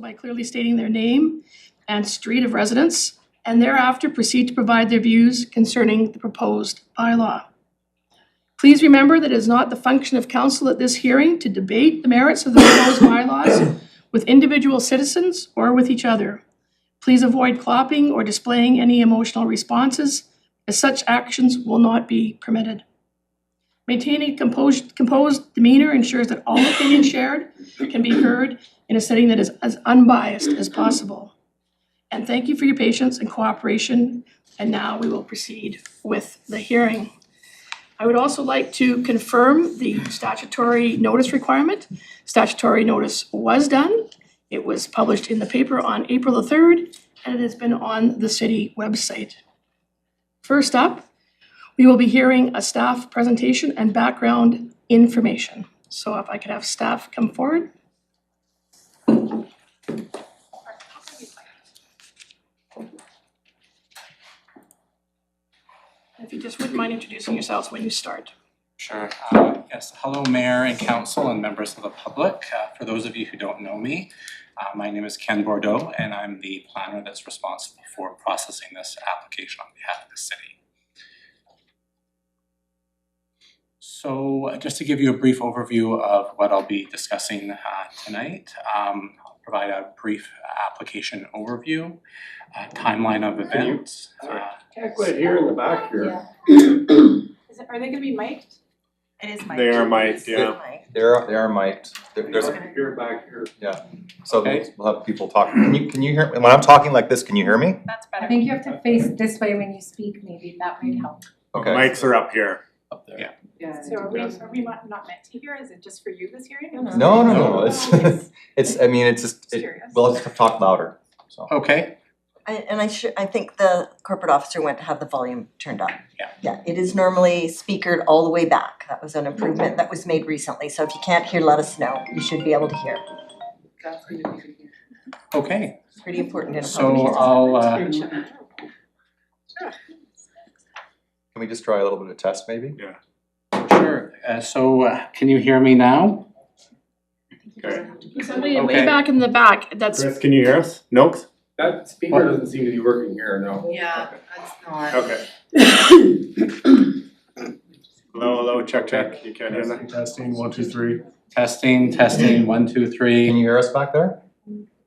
by clearly stating their name and street of residence, and thereafter proceed to provide their views concerning the proposed bylaw. Please remember that it is not the function of council at this hearing to debate the merits of the proposed bylaws with individual citizens or with each other. Please avoid clapping or displaying any emotional responses, as such actions will not be permitted. Maintaining a composed demeanor ensures that all opinions shared can be heard in a setting that is as unbiased as possible. And thank you for your patience and cooperation. And now we will proceed with the hearing. I would also like to confirm the statutory notice requirement. Statutory notice was done. It was published in the paper on April the 3rd, and it has been on the city website. First up, we will be hearing a staff presentation and background information. So if I could have staff come forward. If you just wouldn't mind introducing yourselves when you start. Sure. Yes, hello Mayor and Council and members of the public. For those of you who don't know me, my name is Ken Bordeaux and I'm the planner that's responsible for processing this application on behalf of the city. So just to give you a brief overview of what I'll be discussing tonight, I'll provide a brief application overview, timeline of events. Can't quite hear in the back here. Yeah. Are they gonna be mic'd? It is mic'd. They are mic'd, yeah. They are mic'd. There's I can hear back here. so Okay. we'll have people talking. Can you hear when I'm talking like this? Can you hear me? That's I better. think you have to face this way when you speak, maybe that might help. Okay. Mics are up here. Up there. Yeah. So are we not meant to hear? Is it just for you this hearing? No. It's I mean it's just Curious. well let's talk louder. So Okay. I think the corporate officer went to have the volume turned up. Yeah. Yeah, it is normally speakered all the way back. That was an improvement that was made recently, so if you can't hear, let us know. You should be able to hear. Okay. It's pretty important in a So public hearing. I'll can we just try a little bit of test maybe? sure. Can you hear me now? Okay. Somebody way Okay. back in the back, that's, Chris, can you hear us? Noakes? That speaker doesn't seem to be working here, no. Yeah, that's not. Okay. Hello, check. You can't hear that? Testing, 1, 2, 3. Testing, 1, 2, 3. Can you hear us back there?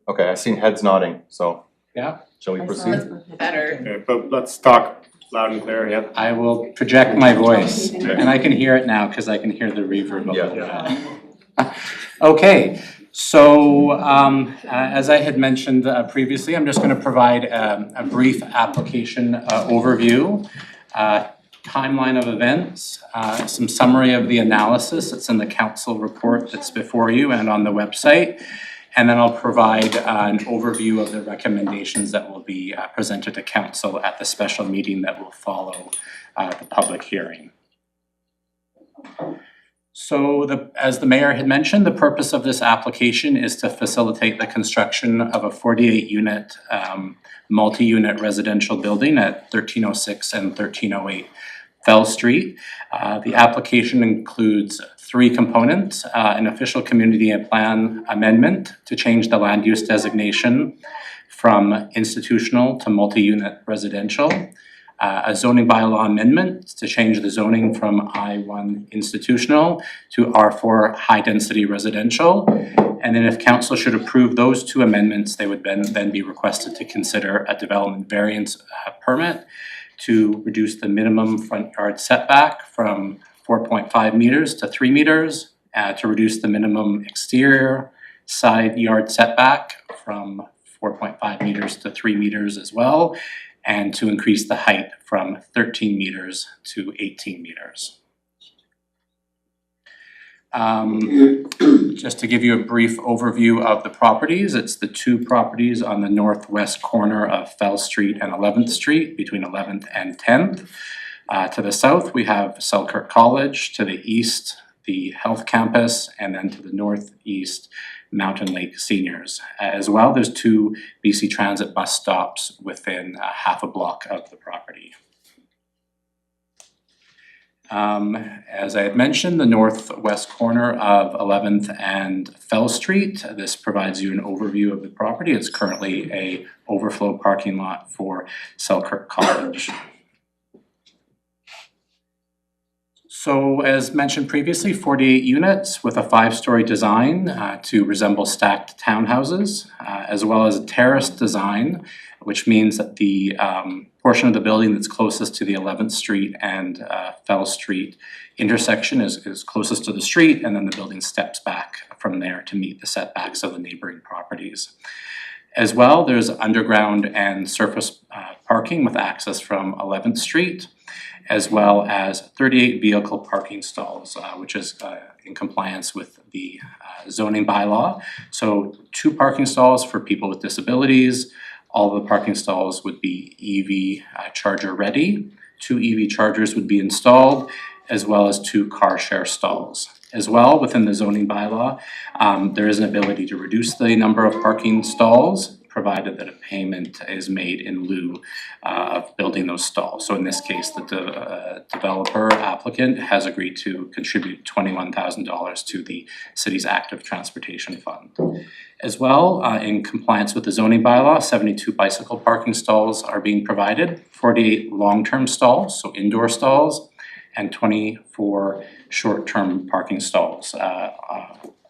Okay, I seen heads nodding, so. Yeah. Shall we proceed? Better. Okay, but let's talk loud and clear, yeah. I will project my voice and I can hear it now because I can hear the reverb of it. Okay, so as I had mentioned previously, I'm just going to provide a brief application overview, timeline of events, some summary of the analysis that's in the council report that's before you and on the website. And then I'll provide an overview of the recommendations that will be presented to council at the special meeting that will follow the public hearing. So as the mayor had mentioned, the purpose of this application is to facilitate the construction of a 48-unit multi-unit residential building at 1306 and 1308 Fell Street. The application includes 3 components, an official community plan amendment to change the land use designation from institutional to multi-unit residential, a zoning bylaw amendment to change the zoning from I1 institutional to R4 high-density residential. And then if council should approve those 2 amendments, they would then be requested to consider a development variance permit to reduce the minimum front yard setback from 4.5 meters to 3 meters, to reduce the minimum exterior side yard setback from 4.5 meters to 3 meters as well, and to increase the height from 13 meters to 18 meters. Just to give you a brief overview of the properties, it's the 2 properties on the northwest corner of Fell Street and 11th Street between 11th and 10th. To the south, we have Selkirk College, to the east, the Health Campus, and then to the northeast, Mountain Lake Seniors. As well, there's 2 BC Transit bus stops within half a block of the property. As I had mentioned, the northwest corner of 11th and Fell Street. This provides you an overview of the property. It's currently a overflow parking lot for Selkirk College. So as mentioned previously, 48 units with a 5-story design to resemble stacked townhouses, as well as a terraced design, which means that the portion of the building that's closest to the 11th Street and Fell Street intersection is closest to the street, and then the building steps back from there to meet the setbacks of the neighboring properties. As well, there's underground and surface parking with access from 11th Street, as well as 38 vehicle parking stalls, which is in compliance with the zoning bylaw. So 2 parking stalls for people with disabilities. All of the parking stalls would be EV charger ready. 2 EV chargers would be installed, as well as 2 car share stalls. As well, within the zoning bylaw, there is an ability to reduce the number of parking stalls, provided that a payment is made in lieu of building those stalls. So in this case, the developer applicant has agreed to contribute $21,000 to the city's active transportation fund. As well, in compliance with the zoning bylaw, 72 bicycle parking stalls are being provided, 48 long-term stalls, so indoor stalls, and 24 short-term parking stalls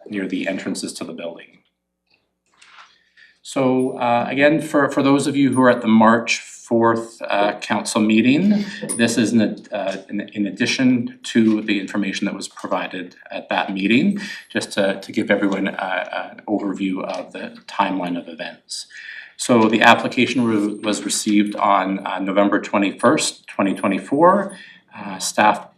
near the entrances to the building. So again, for those of you who are at the March 4th council meeting, this is in addition to the information that was provided at that meeting, just to give everyone an overview of the timeline of events. So the application was received on November 21st, 2024. Staff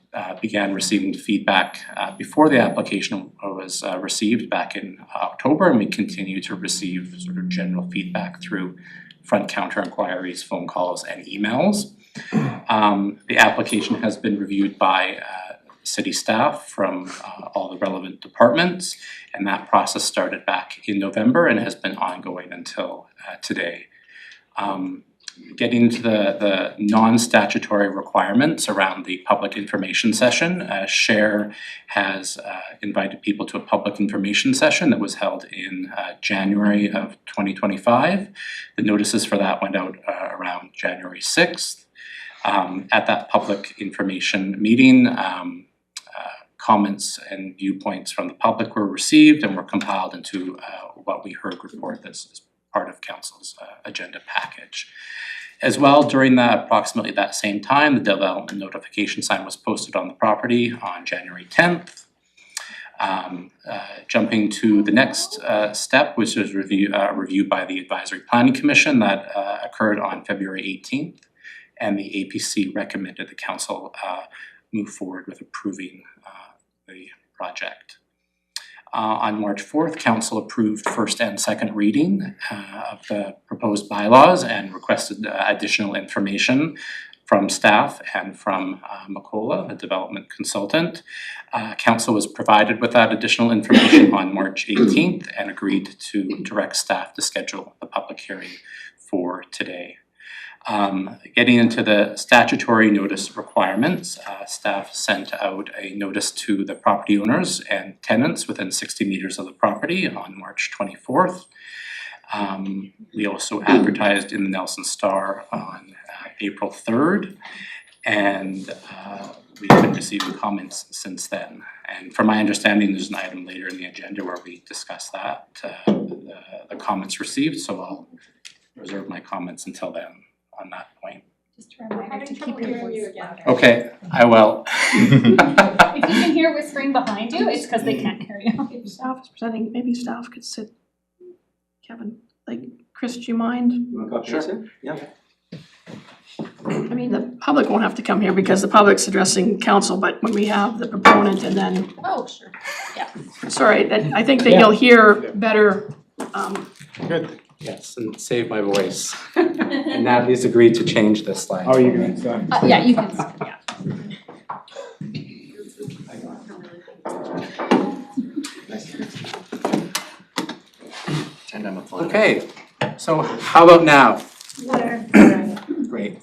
began receiving feedback before the application was received back in October, and we continue to receive sort of general feedback through front counter inquiries, phone calls, and emails. The application has been reviewed by city staff from all the relevant departments, and that process started back in November and has been ongoing until today. Getting into the non-statutory requirements around the public information session, SHARE has invited people to a public information session that was held in January of 2025. The notices for that went out around January 6th. At that public information meeting, comments and viewpoints from the public were received and were compiled into what we heard report as part of council's agenda package. As well, during approximately that same time, the development notification sign was posted on the property on January 10th. Jumping to the next step, which was reviewed by the Advisory Planning Commission, that occurred on February 18th, and the APC recommended the council move forward with approving the project. On March 4th, council approved first and second reading of the proposed bylaws and requested additional information from staff and from Macola, the development consultant. Council was provided with that additional information on March 18th and agreed to direct staff to schedule a public hearing for today. Getting into the statutory notice requirements, staff sent out a notice to the property owners and tenants within 60 meters of the property on March 24th. We also advertised in the Nelson Star on April 3rd, and we've been receiving comments since then. And from my understanding, there's an item later in the agenda where we discuss that, the comments received, so I'll reserve my comments until then on that point. Just a reminder to keep your voice louder. Okay, I will. If you can hear whispering behind you, it's because they can't hear you. If staff is presenting, maybe staff could sit. Kevin, like, Chris, do you mind? You wanna copy this in? Yeah. I mean, the public won't have to come here because the public's addressing council, but when we have the proponent and then, Oh, sure. sorry, that, I think that you'll hear better, Good. Yes, and save my voice. And Natalie's agreed to change this slide. How are you doing? Sorry. Yeah, you can, yeah. And I'm a okay, so how about now? Great.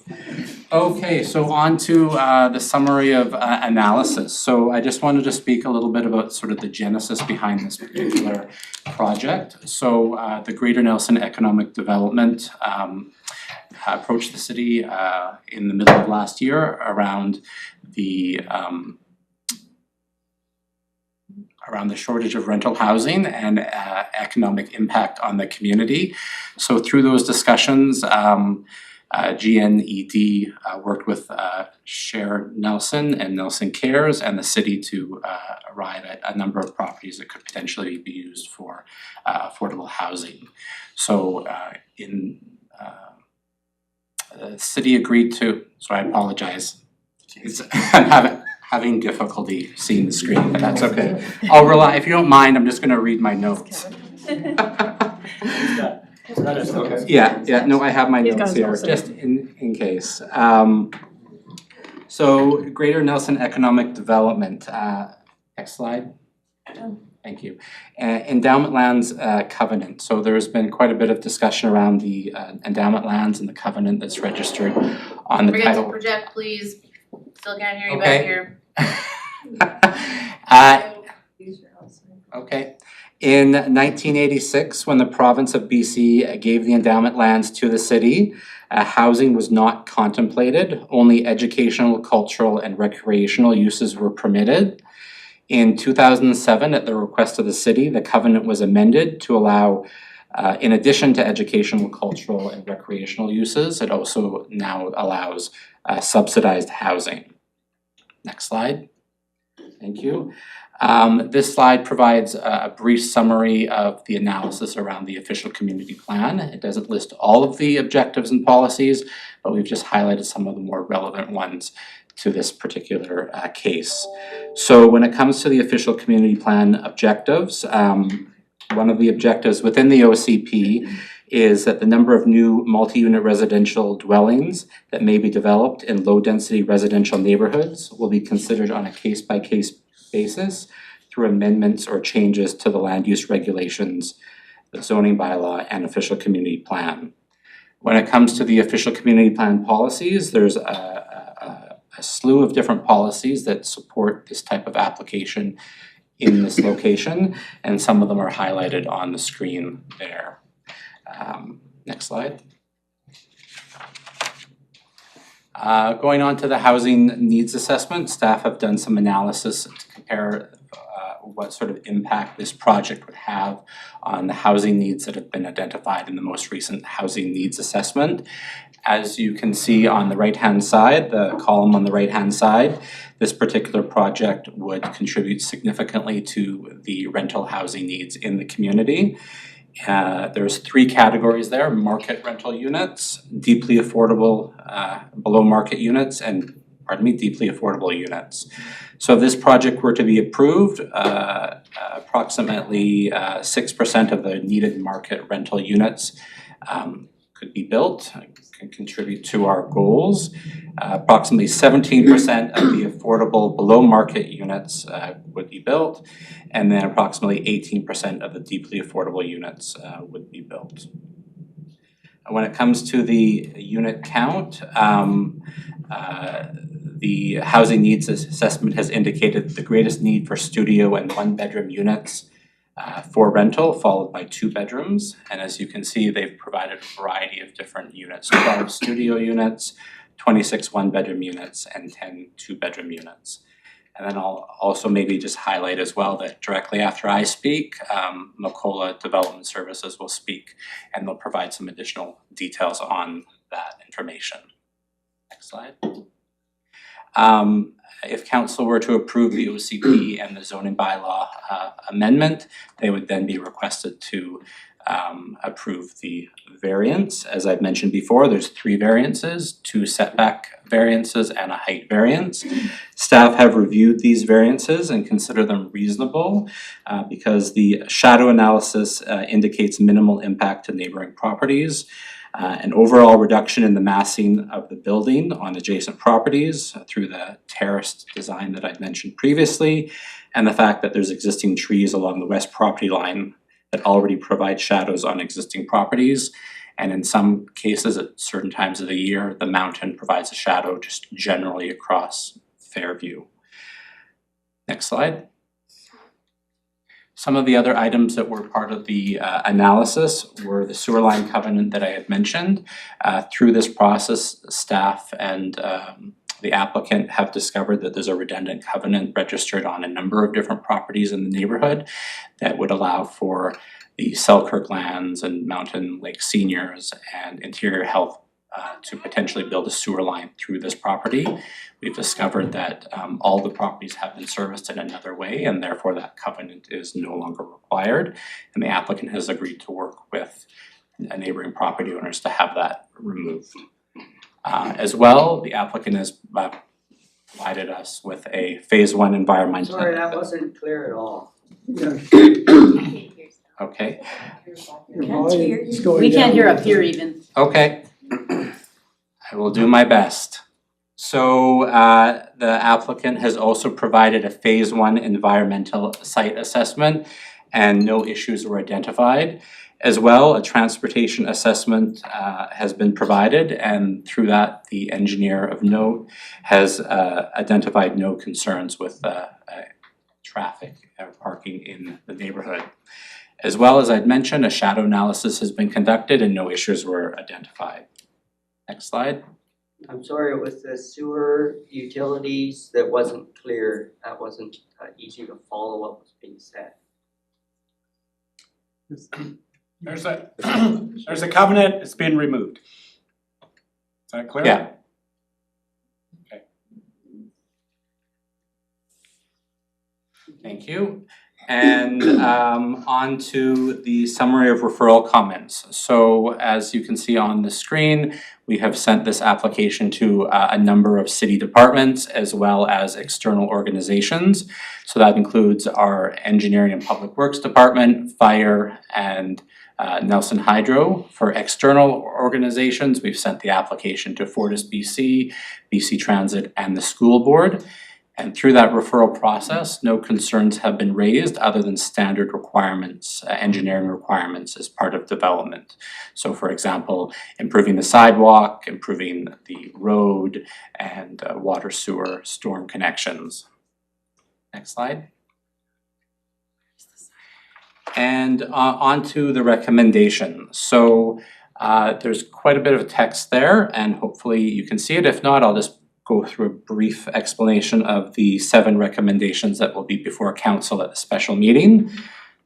Okay, so on to the summary of analysis. So I just wanted to speak a little bit about sort of the genesis behind this particular project. So the Greater Nelson Economic Development approached the city in the middle of last year around the shortage of rental housing and economic impact on the community. So through those discussions, GNED worked with Share Nelson and Nelson Cares and the city to arrive at a number of properties that could potentially be used for affordable housing. So the city agreed to, so I apologize. I'm having difficulty seeing the screen, but that's okay. I'll rely, if you don't mind, I'm just gonna read my notes. Yeah, no, I have my He's got notes his here, notes just in case. So Greater Nelson Economic Development, next slide. Thank you. Endowment lands covenant. So there's been quite a bit of discussion around the endowment lands and the covenant that's registered on the Forget to title. project, please. Still can't hear you Okay. back here. Okay. In 1986, when the province of BC gave the endowment lands to the city, housing was not contemplated. Only educational, cultural, and recreational uses were permitted. In 2007, at the request of the city, the covenant was amended to allow, in addition to educational, cultural, and recreational uses, it also now allows subsidized housing. Next slide. Thank you. This slide provides a brief summary of the analysis around the official community plan. It doesn't list all of the objectives and policies, but we've just highlighted some of the more relevant ones to this particular case. So when it comes to the official community plan objectives, one of the objectives within the OCP is that the number of new multi-unit residential dwellings that may be developed in low-density residential neighborhoods will be considered on a case-by-case basis through amendments or changes to the land use regulations, the zoning bylaw, and official community plan. When it comes to the official community plan policies, there's a slew of different policies that support this type of application in this location, and some of them are highlighted on the screen there. Next slide. Going on to the housing needs assessment, staff have done some analysis to compare what sort of impact this project would have on the housing needs that have been identified in the most recent housing needs assessment. As you can see on the right-hand side, the column on the right-hand side, this particular project would contribute significantly to the rental housing needs in the community. There's three categories there: market rental units, deeply affordable below market units, and deeply affordable units. So if this project were to be approved, approximately 6% of the needed market rental units could be built, can contribute to our goals. Approximately 17% of the affordable below market units would be built, and then approximately 18% of the deeply affordable units would be built. When it comes to the unit count, the housing needs assessment has indicated the greatest need for studio and one-bedroom units for rental, followed by 2 bedrooms. And as you can see, they've provided a variety of different units: 12 studio units, 26 one-bedroom units, and 10 two-bedroom units. And then I'll also maybe just highlight as well that directly after I speak, Macola Development Services will speak, and they'll provide some additional details on that information. Next slide. If council were to approve the OCP and the zoning bylaw amendment, they would then be requested to approve the variance. As I've mentioned before, there's 3 variances: 2 setback variances and a height variance. Staff have reviewed these variances and consider them reasonable because the shadow analysis indicates minimal impact to neighboring properties. An overall reduction in the massing of the building on adjacent properties through the terraced design that I'd mentioned previously, and the fact that there's existing trees along the west property line that already provide shadows on existing properties, And in some cases, at certain times of the year, the mountain provides a shadow just generally across Fairview. Next slide. Some of the other items that were part of the analysis were the sewer line covenant that I had mentioned. Through this process, staff and the applicant have discovered that there's a redundant covenant registered on a number of different properties in the neighborhood that would allow for the Selkirk lands and Mountain Lake Seniors and Interior Health to potentially build a sewer line through this property. We've discovered that all the properties have been serviced in another way, and therefore that covenant is no longer required. And the applicant has agreed to work with neighboring property owners to have that removed. As well, the applicant has provided us with a phase 1 environmental. Sorry, that wasn't clear at all. Okay, Can't hear you. We can't hear up here even. okay. I will do my best. So the applicant has also provided a phase 1 environmental site assessment and no issues were identified. As well, a transportation assessment has been provided, and through that, the engineer of note has identified no concerns with traffic or parking in the neighborhood. As well, as I'd mentioned, a shadow analysis has been conducted and no issues were identified. Next slide. I'm sorry, it was the sewer utilities that wasn't clear. That wasn't easy to follow what was being said. There's a covenant, it's been removed. Is that clear? Yeah. Okay. Thank you. And on to the summary of referral comments. So as you can see on the screen, we have sent this application to a number of city departments as well as external organizations. So that includes our Engineering and Public Works Department, Fire, and Nelson Hydro. For external organizations, we've sent the application to Fortis BC, BC Transit, and the school board. And through that referral process, no concerns have been raised other than standard requirements, engineering requirements as part of development. So for example, improving the sidewalk, improving the road, and water sewer storm connections. Next slide. And on to the recommendation. So there's quite a bit of text there, and hopefully you can see it. If not, I'll just go through a brief explanation of the 7 recommendations that will be before council at the special meeting.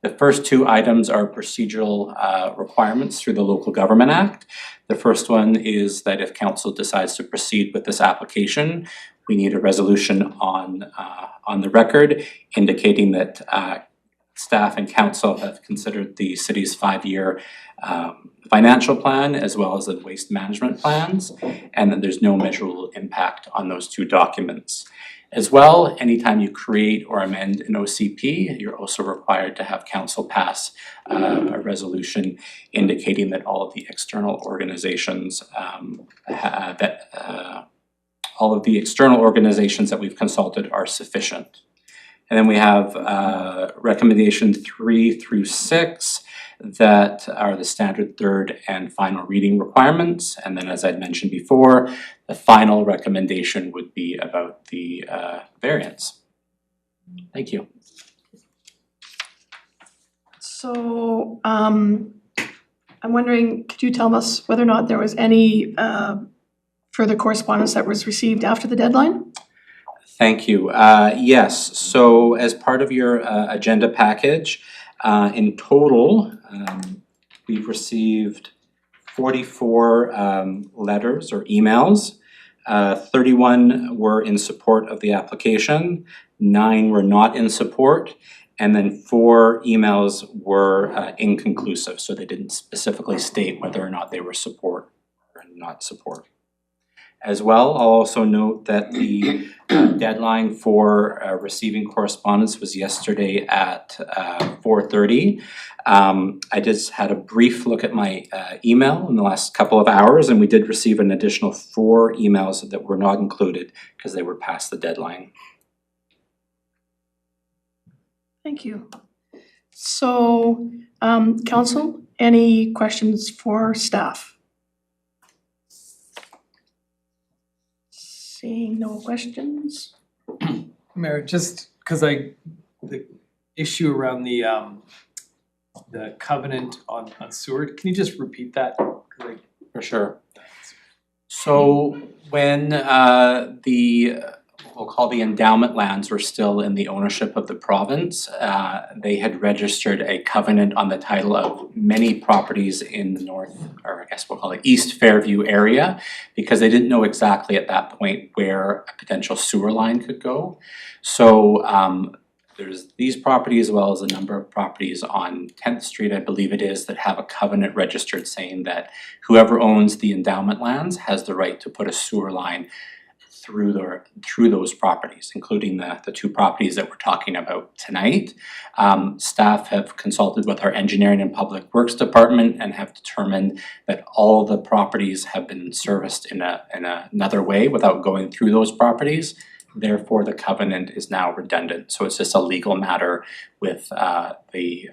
The first 2 items are procedural requirements through the Local Government Act. The first one is that if council decides to proceed with this application, we need a resolution on the record indicating that staff and council have considered the city's 5-year financial plan as well as the waste management plans, and that there's no measurable impact on those 2 documents. As well, anytime you create or amend an OCP, you're also required to have council pass a resolution indicating that all of the external organizations all of the external organizations that we've consulted are sufficient. And then we have recommendation 3 through 6 that are the standard 3rd and final reading requirements. And then as I'd mentioned before, the final recommendation would be about the variance. Thank you. So I'm wondering, could you tell us whether or not there was any further correspondence that was received after the deadline? Thank you. Yes, so as part of your agenda package, in total, we've received 44 letters or emails. 31 were in support of the application, 9 were not in support, and then 4 emails were inconclusive, so they didn't specifically state whether or not they were support or not support. As well, I'll also note that the deadline for receiving correspondence was yesterday at 4:30. I just had a brief look at my email in the last couple of hours, and we did receive an additional 4 emails that were not included because they were past the deadline. Thank you. So, council, Any questions for staff? Seeing no questions? Mayor, just because the issue around the covenant on sewer, can you just repeat that? 'Cause For sure. So when we'll call the endowment lands were still in the ownership of the province, they had registered a covenant on the title of many properties in the north, or I guess we'll call it East Fairview area, because they didn't know exactly at that point where a potential sewer line could go. So there's these properties as well as a number of properties on 10th Street, I believe it is, that have a covenant registered saying that whoever owns the endowment lands has the right to put a sewer line through those properties, including the two properties that we're talking about tonight. Staff have consulted with our engineering and public works department and have determined that all the properties have been serviced in another way without going through those properties. Therefore, the covenant is now redundant. So it's just a legal matter with the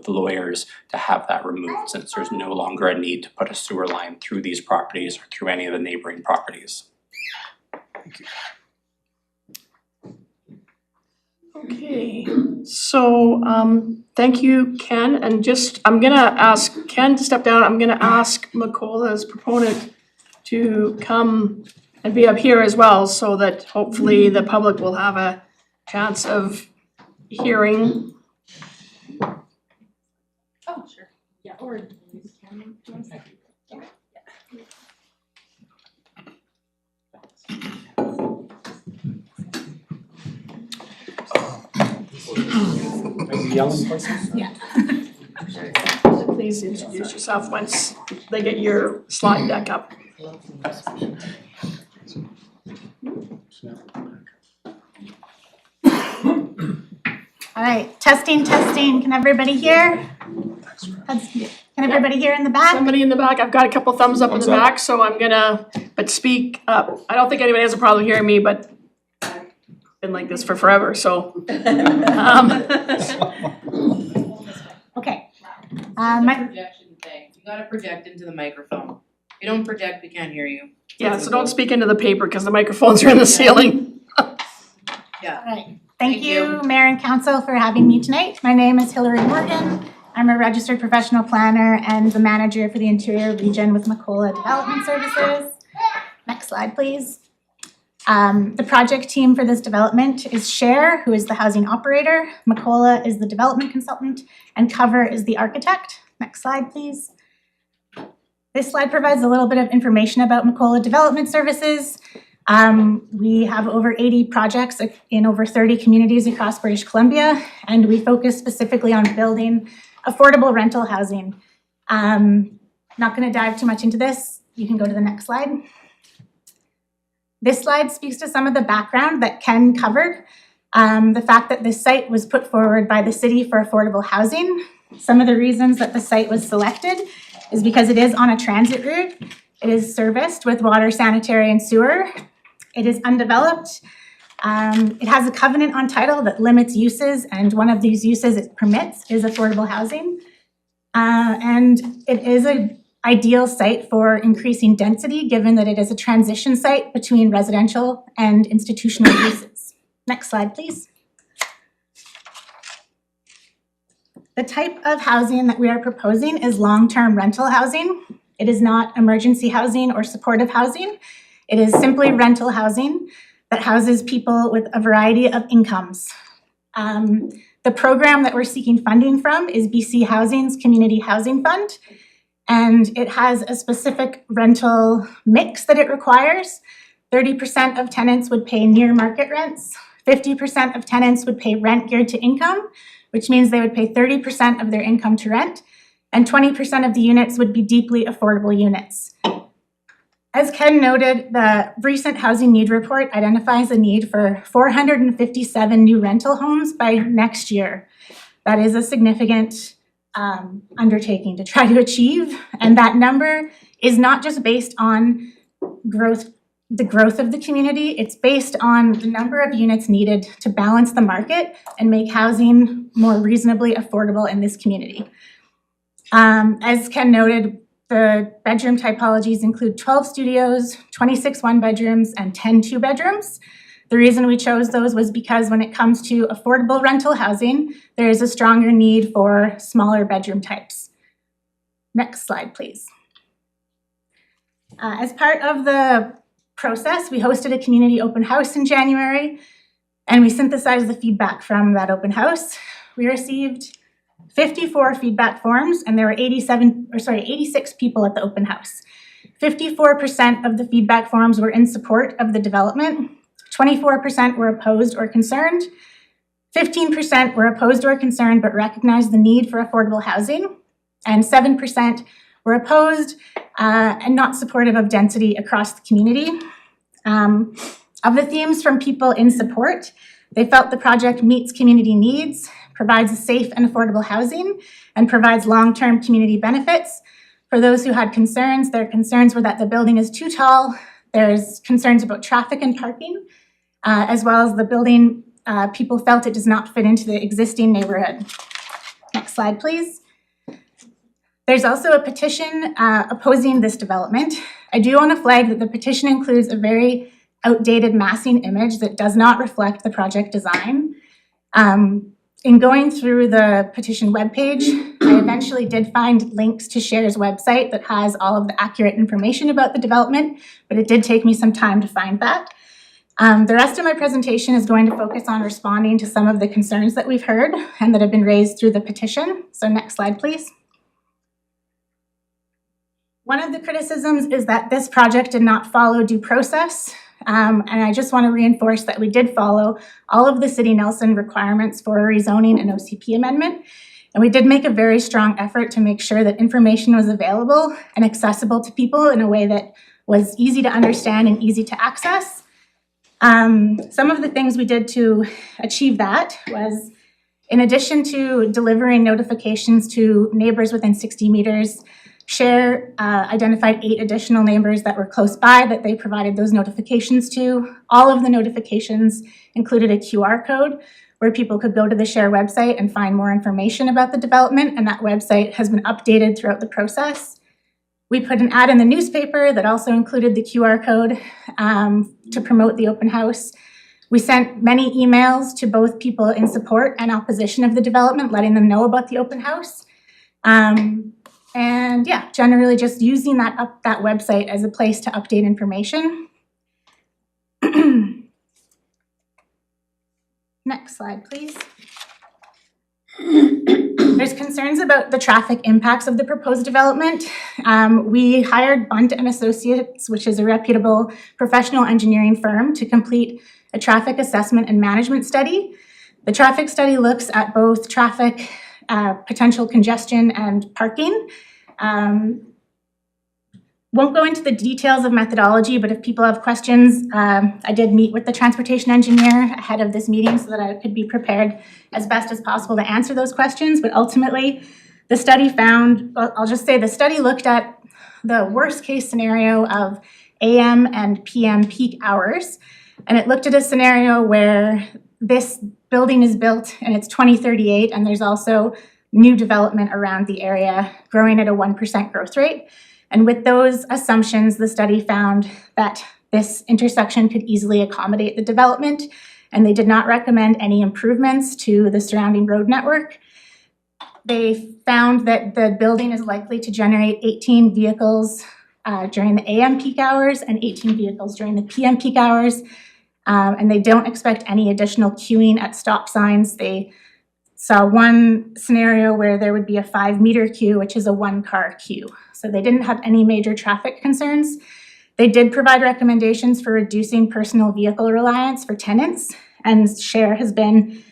lawyers to have that removed, since there's no longer a need to put a sewer line through these properties or through any of the neighboring properties. Okay, so thank you, Ken, and I'm gonna ask Ken to step down. I'm gonna ask Makola as proponent to come and be up here as well, so that hopefully the public will have a chance of hearing. Oh, sure. Yeah, or use camera. Yeah. Please introduce yourself once they get your slide deck up. All right, testing, can everybody hear? Can everybody hear in the back? Somebody in the back, I've got a couple thumbs up in the back, so I'm gonna, but speak up. I don't think anybody has a problem hearing me, but I've been like this for forever, so. Okay. Projection thing, you gotta project into the microphone. If you don't project, we can't hear you. Yeah, so don't speak into the paper, cause the microphones are in the ceiling. All right. Thank you, Mayor and Council, for having me tonight. My name is Hillary Morgan. I'm a registered professional planner and the manager for the Interior Region with Makola Development Services. Next slide, please. The project team for this development is Cher, who is the housing operator. Makola is the development consultant, and Cover is the architect. Next slide, please. This slide provides a little bit of information about Makola Development Services. We have over 80 projects in over 30 communities across British Columbia, and we focus specifically on building affordable rental housing. Not going to dive too much into this. You can go to the next slide. This slide speaks to some of the background that Ken covered. The fact that this site was put forward by the city for affordable housing. Some of the reasons that the site was selected is because it is on a transit route. It is serviced with water, sanitary, and sewer. It is undeveloped. It has a covenant on title that limits uses, and one of these uses it permits is affordable housing. And it is an ideal site for increasing density, given that it is a transition site between residential and institutional uses. Next slide, please. The type of housing that we are proposing is long-term rental housing. It is not emergency housing or supportive housing. It is simply rental housing that houses people with a variety of incomes. The program that we're seeking funding from is BC Housing's Community Housing Fund, and it has a specific rental mix that it requires. 30% of tenants would pay near market rents, 50% of tenants would pay rent geared to income, which means they would pay 30% of their income to rent, and 20% of the units would be deeply affordable units. As Ken noted, the recent Housing Need Report identifies a need for 457 new rental homes by next year. That is a significant undertaking to try to achieve, and that number is not just based on the growth of the community, it's based on the number of units needed to balance the market and make housing more reasonably affordable in this community. As Ken noted, the bedroom typologies include 12 studios, 26 one-bedrooms, and 10 two-bedrooms. The reason we chose those was because when it comes to affordable rental housing, there is a stronger need for smaller bedroom types. Next slide, please. As part of the process, we hosted a community open house in January, and we synthesized the feedback from that open house. We received 54 feedback forms, and there were 86 people at the open house. 54% of the feedback forms were in support of the development, 24% were opposed or concerned, 15% were opposed or concerned but recognized the need for affordable housing, and 7% were opposed and not supportive of density across the community. Of the themes from people in support, they felt the project meets community needs, provides safe and affordable housing, and provides long-term community benefits. For those who had concerns, their concerns were that the building is too tall. There's concerns about traffic and parking, as well as the building, people felt it does not fit into the existing neighborhood. Next slide, please. There's also a petition opposing this development. I do want to flag that the petition includes a very outdated massing image that does not reflect the project design. In going through the petition webpage, I eventually did find links to SHARE's website that has all of the accurate information about the development, but it did take me some time to find that. The rest of my presentation is going to focus on responding to some of the concerns that we've heard and that have been raised through the petition. So next slide, please. One of the criticisms is that this project did not follow due process. And I just want to reinforce that we did follow all of the City Nelson requirements for a rezoning and OCP amendment. And we did make a very strong effort to make sure that information was available and accessible to people in a way that was easy to understand and easy to access. Some of the things we did to achieve that was, in addition to delivering notifications to neighbors within 60 meters, SHARE identified 8 additional neighbors that were close by that they provided those notifications to. All of the notifications included a QR code where people could go to the SHARE website and find more information about the development, and that website has been updated throughout the process. We put an ad in the newspaper that also included the QR code to promote the open house. We sent many emails to both people in support and opposition of the development, letting them know about the open house. And yeah, generally just using that website as a place to update information. Next slide, please. There's concerns about the traffic impacts of the proposed development. We hired Bunt and Associates, which is a reputable professional engineering firm, to complete a traffic assessment and management study. The traffic study looks at both traffic, potential congestion, and parking. Won't go into the details of methodology, but if people have questions, I did meet with the transportation engineer ahead of this meeting so that I could be prepared as best as possible to answer those questions. But ultimately, the study found, I'll just say the study looked at the worst case scenario of AM and PM peak hours. And it looked at a scenario where this building is built and it's 2038, and there's also new development around the area growing at a 1% growth rate. And with those assumptions, the study found that this intersection could easily accommodate the development, and they did not recommend any improvements to the surrounding road network. They found that the building is likely to generate 18 vehicles during the AM peak hours and 18 vehicles during the PM peak hours. And they don't expect any additional queuing at stop signs. They saw one scenario where there would be a 5-meter queue, which is a 1-car queue. So they didn't have any major traffic concerns. They did provide recommendations for reducing personal vehicle reliance for tenants, and SHARE has been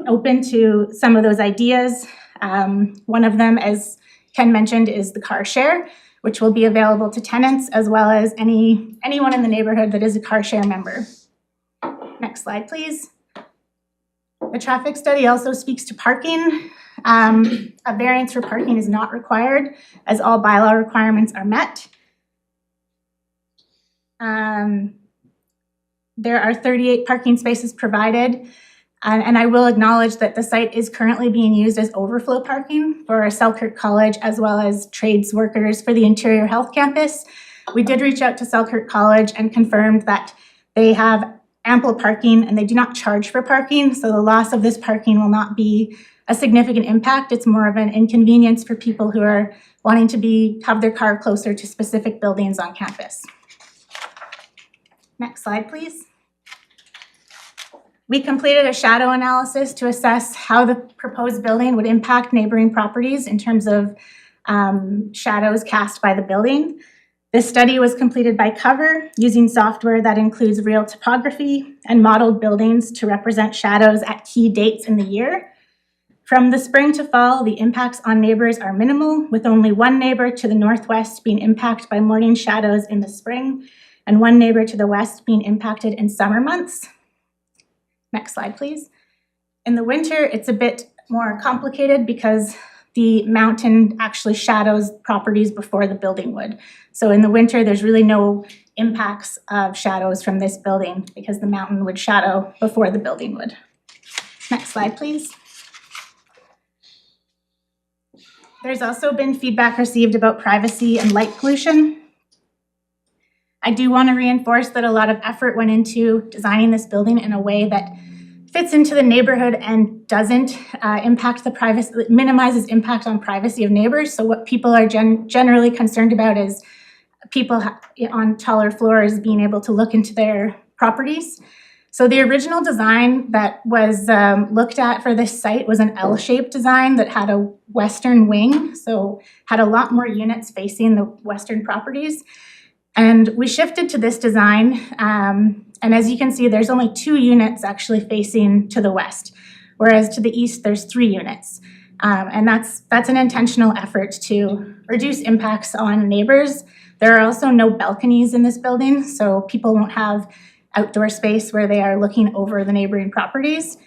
open to some of those ideas. One of them, as Ken mentioned, is the car share, which will be available to tenants as well as anyone in the neighborhood that is a car share member. Next slide, please. The traffic study also speaks to parking. A variance for parking is not required as all bylaw requirements are met. There are 38 parking spaces provided. And I will acknowledge that the site is currently being used as overflow parking for Selkirk College as well as trades workers for the Interior Health Campus. We did reach out to Selkirk College and confirmed that they have ample parking and they do not charge for parking, so the loss of this parking will not be a significant impact. It's more of an inconvenience for people who are wanting to have their car closer to specific buildings on campus. Next slide, please. We completed a shadow analysis to assess how the proposed building would impact neighboring properties in terms of shadows cast by the building. This study was completed by Cover using software that includes real topography and modeled buildings to represent shadows at key dates in the year. From the spring to fall, the impacts on neighbors are minimal, with only one neighbor to the northwest being impacted by morning shadows in the spring, and one neighbor to the west being impacted in summer months. Next slide, please. In the winter, it's a bit more complicated because the mountain actually shadows properties before the building would. So in the winter, there's really no impacts of shadows from this building because the mountain would shadow before the building would. Next slide, please. There's also been feedback received about privacy and light pollution. I do want to reinforce that a lot of effort went into designing this building in a way that fits into the neighborhood and doesn't impact the privacy, minimizes impact on privacy of neighbors. So what people are generally concerned about is people on taller floors being able to look into their properties. So the original design that was looked at for this site was an L-shaped design that had a western wing, so had a lot more units facing the western properties. And we shifted to this design, and as you can see, there's only 2 units actually facing to the west, whereas to the east, there's 3 units. And that's an intentional effort to reduce impacts on neighbors. There are also no balconies in this building, so people won't have outdoor space where they are looking over the neighboring properties.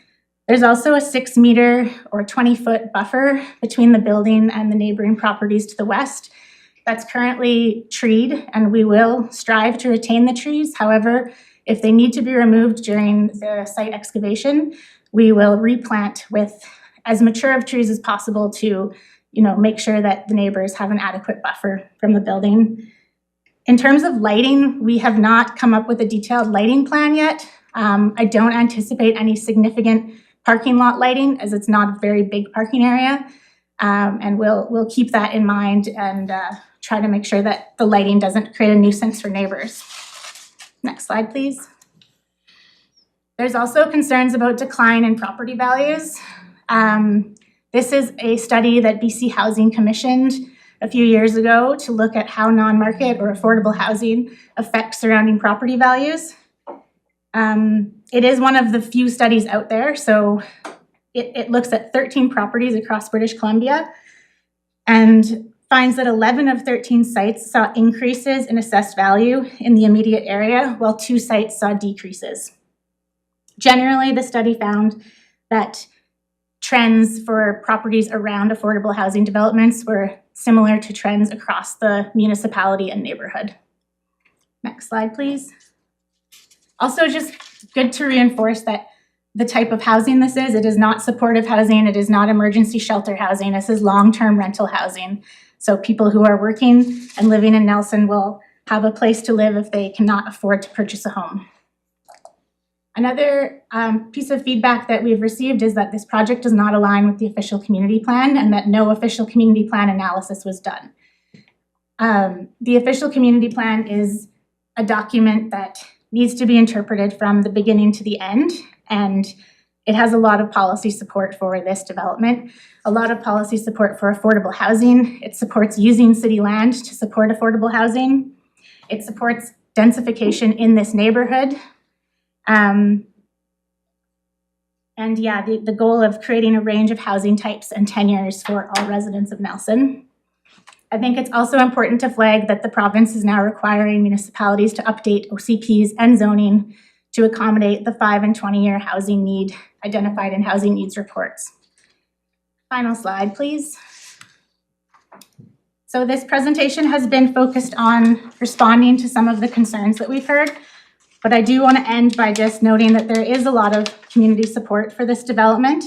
There's also a 6-meter or 20-foot buffer between the building and the neighboring properties to the west. That's currently treed, and we will strive to retain the trees. However, if they need to be removed during the site excavation, we will replant with as mature of trees as possible to, make sure that the neighbors have an adequate buffer from the building. In terms of lighting, we have not come up with a detailed lighting plan yet. I don't anticipate any significant parking lot lighting, as it's not a very big parking area. And we'll keep that in mind and try to make sure that the lighting doesn't create a nuisance for neighbors. Next slide, please. There's also concerns about decline in property values. This is a study that BC Housing commissioned a few years ago to look at how non-market or affordable housing affects surrounding property values. It is one of the few studies out there, so it looks at 13 properties across British Columbia and finds that 11 of 13 sites saw increases in assessed value in the immediate area, while 2 sites saw decreases. Generally, the study found that trends for properties around affordable housing developments were similar to trends across the municipality and neighborhood. Next slide, please. Also, just good to reinforce that the type of housing this is, it is not supportive housing, it is not emergency shelter housing, this is long-term rental housing. So people who are working and living in Nelson will have a place to live if they cannot afford to purchase a home. Another piece of feedback that we've received is that this project does not align with the official community plan and that no official community plan analysis was done. The official community plan is a document that needs to be interpreted from the beginning to the end, and it has a lot of policy support for this development, a lot of policy support for affordable housing. It supports using city land to support affordable housing. It supports densification in this neighborhood. And yeah, the goal of creating a range of housing types and tenures for all residents of Nelson. I think it's also important to flag that the province is now requiring municipalities to update OCPs and zoning to accommodate the 5 and 20-year housing need identified in housing needs reports. Final slide, please. So this presentation has been focused on responding to some of the concerns that we've heard. But I do want to end by just noting that there is a lot of community support for this development.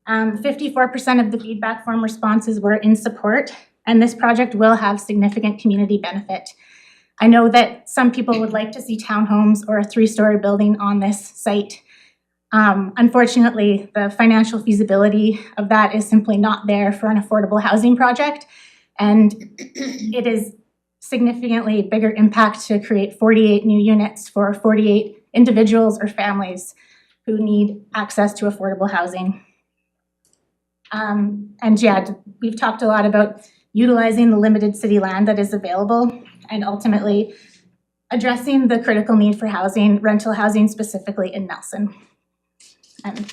54% of the feedback form responses were in support, and this project will have significant community benefit. I know that some people would like to see townhomes or a 3-story building on this site. Unfortunately, the financial feasibility of that is simply not there for an affordable housing project, and it is significantly bigger impact to create 48 new units for 48 individuals or families who need access to affordable housing. And yeah, we've talked a lot about utilizing the limited city land that is available and ultimately addressing the critical need for housing, rental housing specifically in Nelson. And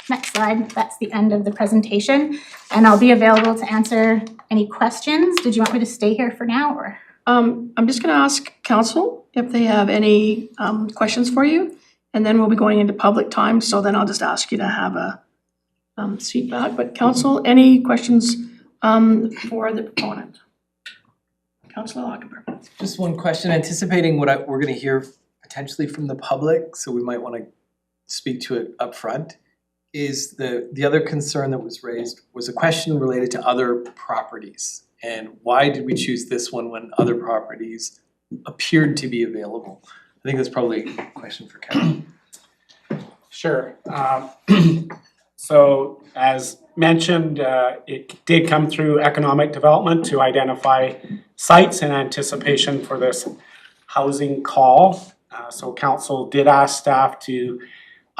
next slide, that's the end of the presentation. And I'll be available to answer any questions. Did you want me to stay here for now or? I'm just gonna ask council if they have any questions for you, and then we'll be going into public time, so then I'll just ask you to have a seat back. But council, any questions for the proponent? Councillor Lochinver. Just one question, anticipating what we're gonna hear potentially from the public, so we might wanna speak to it up front. Is the other concern that was raised was a question related to other properties. And why did we choose this one when other properties appeared to be available? I think that's probably a question for Kevin. Sure. So as mentioned, it did come through economic development to identify sites in anticipation for this housing call. So council did ask staff to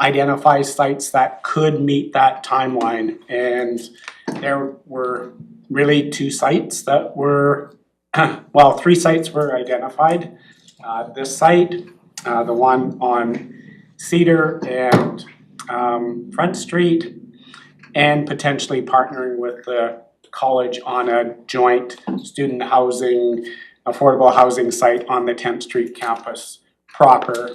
identify sites that could meet that timeline. And there were really 2 sites that were, well, 3 sites were identified. This site, the one on Cedar and Front Street, and potentially partnering with the college on a joint student housing, affordable housing site on the 10th Street campus proper.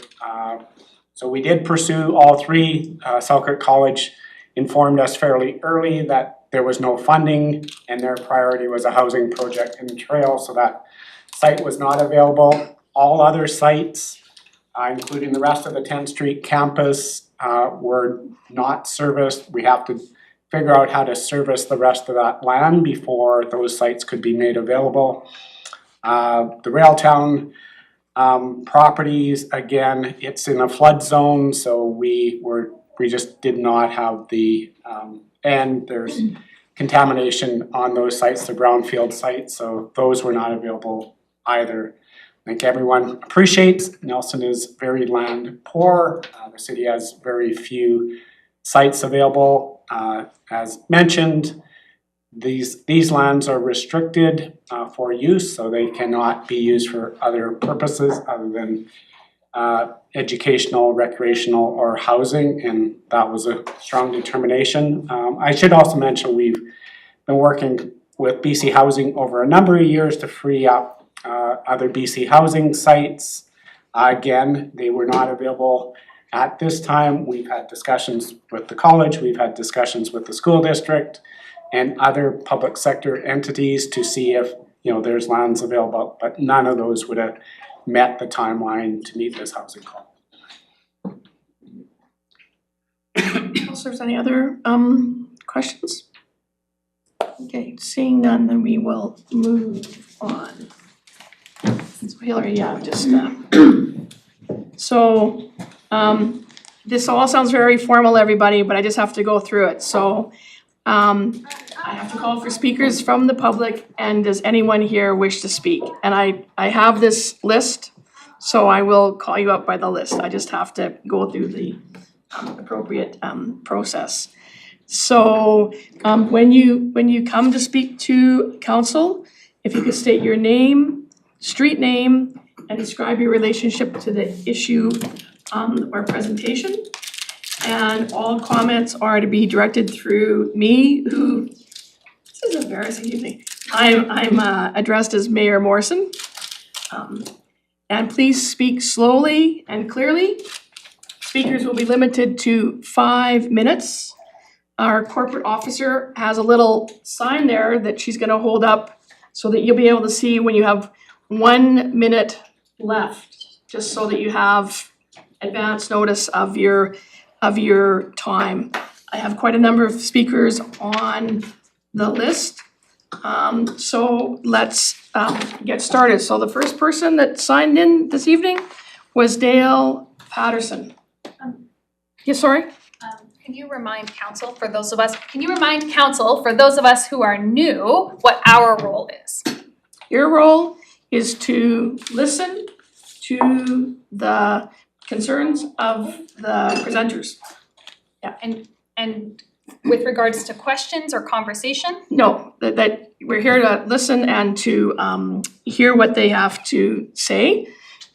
So we did pursue all 3. Selkirk College informed us fairly early that there was no funding and their priority was a housing project in the trail, so that site was not available. All other sites, including the rest of the 10th Street campus, were not serviced. We have to figure out how to service the rest of that land before those sites could be made available. The Railtown properties, again, it's in a flood zone, so we just did not have the, and there's contamination on those sites, the brownfield sites, so those were not available either. I think everyone appreciates Nelson is very land poor. The city has very few sites available. As mentioned, these lands are restricted for use, so they cannot be used for other purposes other than educational, recreational, or housing, and that was a strong determination. I should also mention we've been working with BC Housing over a number of years to free up other BC Housing sites. Again, they were not available at this time. We've had discussions with the college, we've had discussions with the school district and other public sector entities to see if there's lands available, but none of those would have met the timeline to meet this housing call. Councillors, any other questions? Okay, seeing none, then we will move on. So Hillary, yeah, just so this all sounds very formal, everybody, but I just have to go through it. So I have to call for speakers from the public, and does anyone here wish to speak? And I have this list, so I will call you up by the list. I just have to go through the appropriate process. So when you come to speak to council, if you could state your name, street name, and describe your relationship to the issue or presentation. And all comments are to be directed through me, who, this is embarrassing, you think. I'm addressed as Mayor Morrison. And please speak slowly and clearly. Speakers will be limited to 5 minutes. Our corporate officer has a little sign there that she's gonna hold up so that you'll be able to see when you have 1 minute left, just so that you have advance notice of your time. I have quite a number of speakers on the list. So let's get started. So the first person that signed in this evening was Dale Patterson. Yes, sorry? Can you remind council for those of us who are new, what our role is? Your role is to listen to the concerns of the presenters. And with regards to questions or conversation? No, that we're here to listen and to hear what they have to say.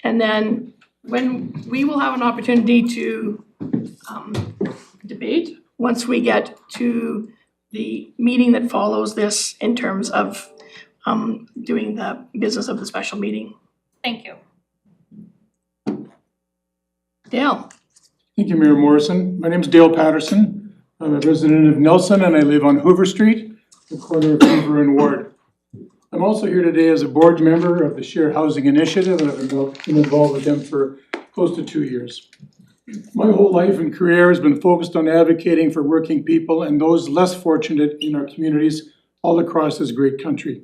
And then when we will have an opportunity to debate once we get to the meeting that follows this in terms of doing the business of the special meeting. Thank you. Dale. Thank you, Mayor Morrison. My name is Dale Patterson. I'm a resident of Nelson and I live on Hoover Street, the corner of Hoover and Ward. I'm also here today as a board member of the Shared Housing Initiative, and I've been involved with them for close to 2 years. My whole life and career has been focused on advocating for working people and those less fortunate in our communities all across this great country.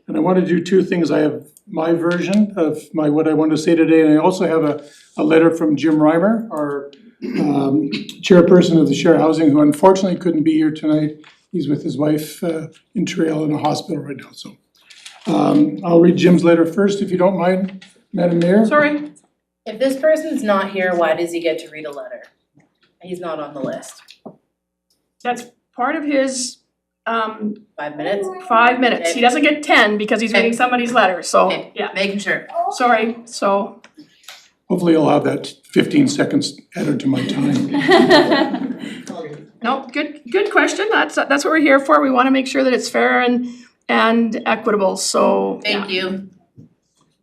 And I want to do two things. I have my version of what I want to say today, and I also have a letter from Jim Reimer, our chairperson of the Shared Housing, who unfortunately couldn't be here tonight. He's with his wife in Trail in a hospital right now. So I'll read Jim's letter first, if you don't mind, Madam Mayor. Sorry. If this person's not here, why does he get to read a letter? He's not on the list. That's part of his 5 minutes? 5 minutes. He doesn't get 10 because he's reading somebody's letter, so, Okay, yeah. making sure. Sorry, so. Hopefully I'll have that 15 seconds added to my time. No, good question. That's what we're here for. We want to make sure that it's fair and equitable, so. Thank you.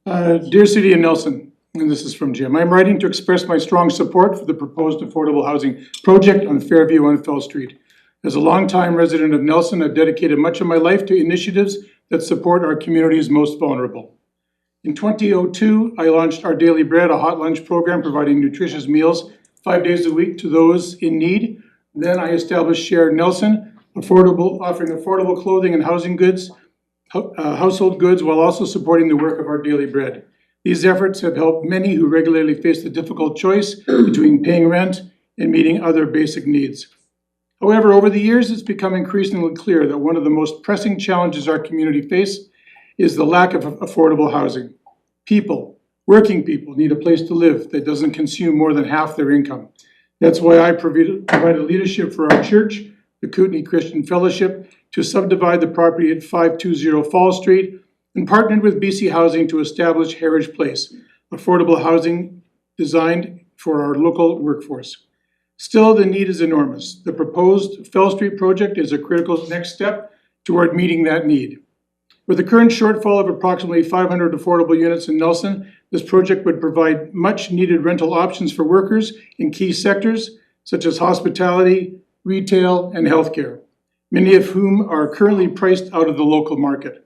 Dear City of Nelson, and this is from Jim, I'm writing to express my strong support for the proposed affordable housing project on Fairview on Fell Street. As a longtime resident of Nelson, I've dedicated much of my life to initiatives that support our community's most vulnerable. In 2002, I launched Our Daily Bread, a hot lunch program providing nutritious meals 5 days a week to those in need. Then I established Share Nelson, offering affordable clothing and housing goods, household goods, while also supporting the work of Our Daily Bread. These efforts have helped many who regularly face the difficult choice between paying rent and meeting other basic needs. However, over the years, it's become increasingly clear that one of the most pressing challenges our community faces is the lack of affordable housing. Working people, need a place to live that doesn't consume more than half their income. That's why I provided leadership for our church, the Kootenai Christian Fellowship, to subdivide the property at 520 Fall Street and partnered with BC Housing to establish Heritage Place, affordable housing designed for our local workforce. Still, the need is enormous. The proposed Fell Street project is a critical next step toward meeting that need. With the current shortfall of approximately 500 affordable units in Nelson, this project would provide much-needed rental options for workers in key sectors such as hospitality, retail, and healthcare, many of whom are currently priced out of the local market.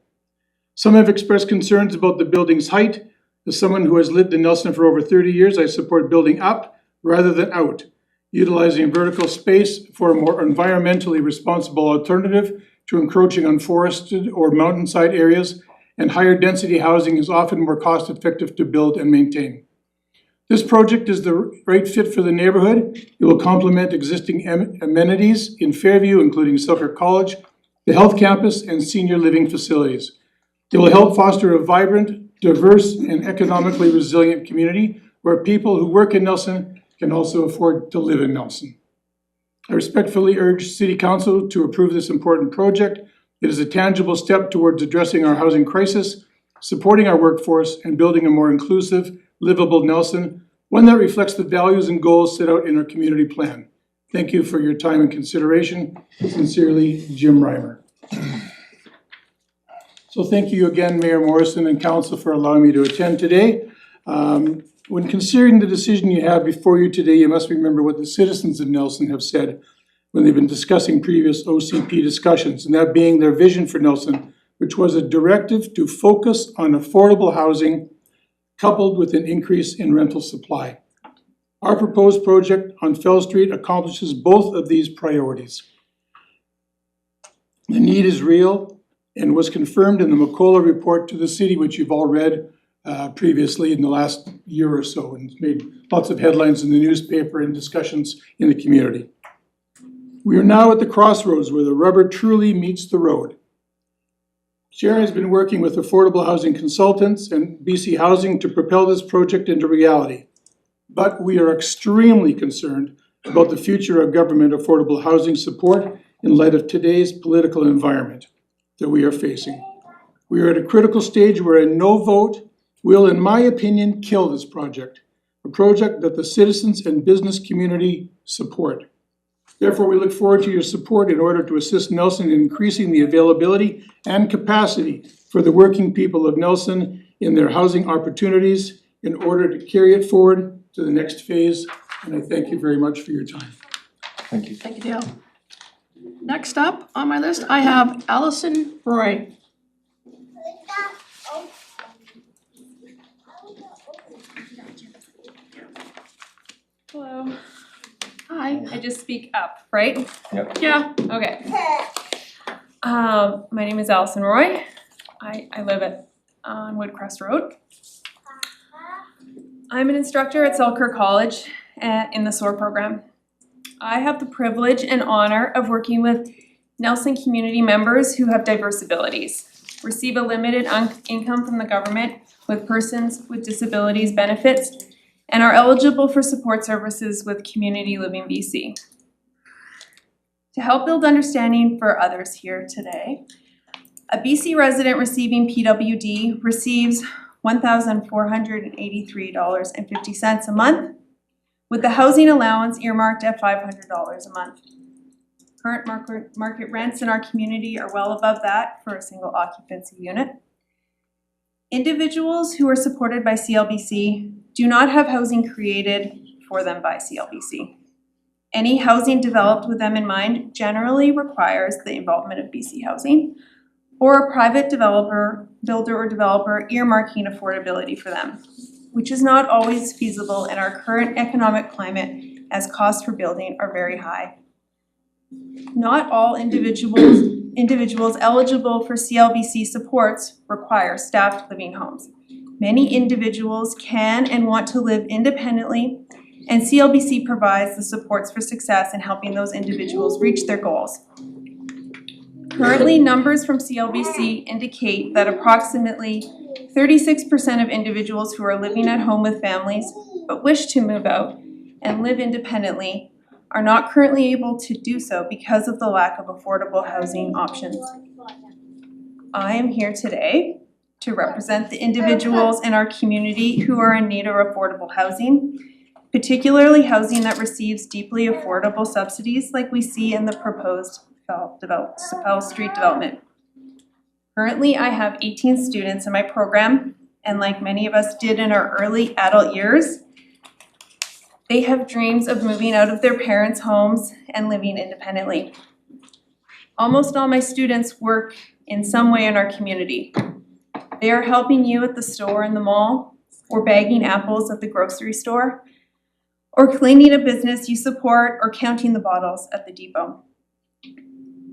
Some have expressed concerns about the building's height. As someone who has lived in Nelson for over 30 years, I support building up rather than out, utilizing vertical space for a more environmentally responsible alternative to encroaching on forested or mountainside areas, and higher density housing is often more cost effective to build and maintain. This project is the right fit for the neighborhood. It will complement existing amenities in Fairview, including Selkirk College, the health campus, and senior living facilities. It will help foster a vibrant, diverse, and economically resilient community where people who work in Nelson can also afford to live in Nelson. I respectfully urge City Council to approve this important project. It is a tangible step towards addressing our housing crisis, supporting our workforce, and building a more inclusive, livable Nelson, one that reflects the values and goals set out in our community plan. Thank you for your time and consideration. Sincerely, Jim Reimer. So thank you again, Mayor Morrison and Council, for allowing me to attend today. When considering the decision you have before you today, you must remember what the citizens of Nelson have said when they've been discussing previous OCP discussions, and that being their vision for Nelson, which was a directive to focus on affordable housing coupled with an increase in rental supply. Our proposed project on Fell Street accomplishes both of these priorities. The need is real and was confirmed in the McCullough report to the city, which you've all read previously in the last year or so, and it's made lots of headlines in the newspaper and discussions in the community. We are now at the crossroads where the rubber truly meets the road. Sharon has been working with affordable housing consultants and BC Housing to propel this project into reality. But we are extremely concerned about the future of government affordable housing support in light of today's political environment that we are facing. We are at a critical stage where a no vote will, in my opinion, kill this project, a project that the citizens and business community support. Therefore, we look forward to your support in order to assist Nelson in increasing the availability and capacity for the working people of Nelson in their housing opportunities in order to carry it forward to the next phase. And I thank you very much for your time. Thank you. Thank you, Dale. Next up on my list, I have Allison Roy. Hello. Hi. I just speak up, right? Yep. Yeah. Okay. My name is Allison Roy. I live on Woodcrest Road. I'm an instructor at Selkirk College in the SOAR program. I have the privilege and honor of working with Nelson community members who have diverse abilities, receive a limited income from the government with persons with disabilities benefits, and are eligible for support services with Community Living BC. To help build understanding for others here today, a BC resident receiving PWD receives $1,483.50 a month, with the housing allowance earmarked at $500 a month. Current market rents in our community are well above that for a single occupancy unit. Individuals who are supported by CLBC do not have housing created for them by CLBC. Any housing developed with them in mind generally requires the involvement of BC Housing or a private builder or developer earmarking affordability for them, which is not always feasible in our current economic climate as costs for building are very high. Not all individuals eligible for CLBC supports require staffed living homes. Many individuals can and want to live independently, and CLBC provides the supports for success in helping those individuals reach their goals. Currently, numbers from CLBC indicate that approximately 36% of individuals who are living at home with families but wish to move out and live independently are not currently able to do so because of the lack of affordable housing options. I am here today to represent the individuals in our community who are in need of affordable housing, particularly housing that receives deeply affordable subsidies like we see in the proposed Fell Street development. Currently, I have 18 students in my program, and like many of us did in our early adult years, they have dreams of moving out of their parents' homes and living independently. Almost all my students work in some way in our community. They are helping you at the store in the mall, or bagging apples at the grocery store, or cleaning a business you support, or counting the bottles at the depot.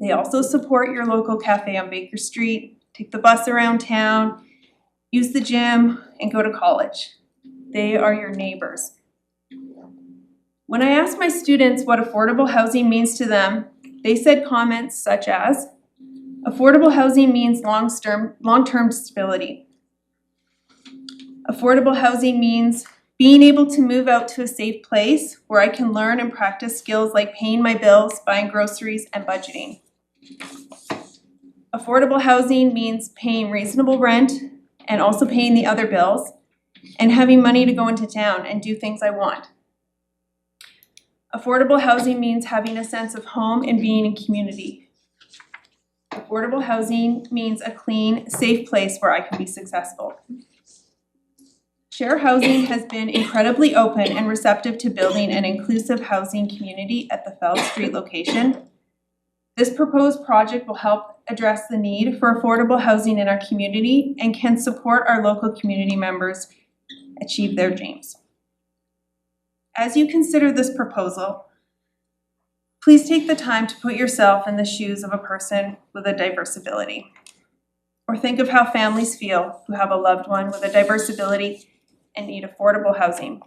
They also support your local cafe on Baker Street, take the bus around town, use the gym, and go to college. They are your neighbors. When I asked my students what affordable housing means to them, they said comments such as, affordable housing means long-term stability. Affordable housing means being able to move out to a safe place where I can learn and practice skills like paying my bills, buying groceries, and budgeting. Affordable housing means paying reasonable rent and also paying the other bills and having money to go into town and do things I want. Affordable housing means having a sense of home and being in community. Affordable housing means a clean, safe place where I can be successful. Share Housing has been incredibly open and receptive to building an inclusive housing community at the Fell Street location. This proposed project will help address the need for affordable housing in our community and can support our local community members achieve their dreams. As you consider this proposal, please take the time to put yourself in the shoes of a person with a diverse ability. Or think of how families feel who have a loved one with a diverse ability and need affordable housing.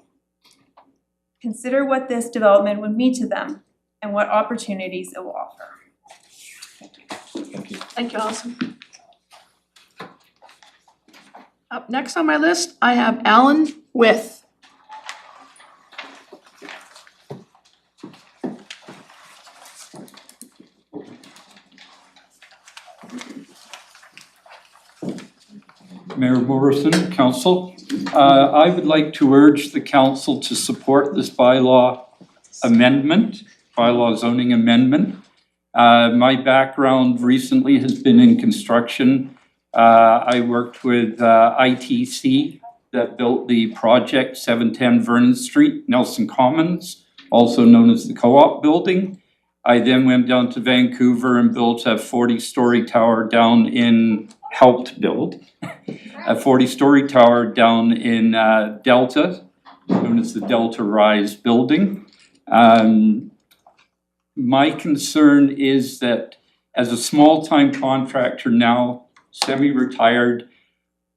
Consider what this development would mean to them and what opportunities it will offer. Thank you, Allison. Up next on my list, I have Alan With. Mayor Morrison, Council. I would like to urge the Council to support this bylaw amendment, bylaw zoning amendment. My background recently has been in construction. I worked with ITC that built the project 710 Vernon Street, Nelson Commons, also known as the Co-op building. I then went down to Vancouver and built a 40-story tower down in, helped build, a 40-story tower down in Delta, known as the Delta Rise building. My concern is that as a small-time contractor now, semi-retired,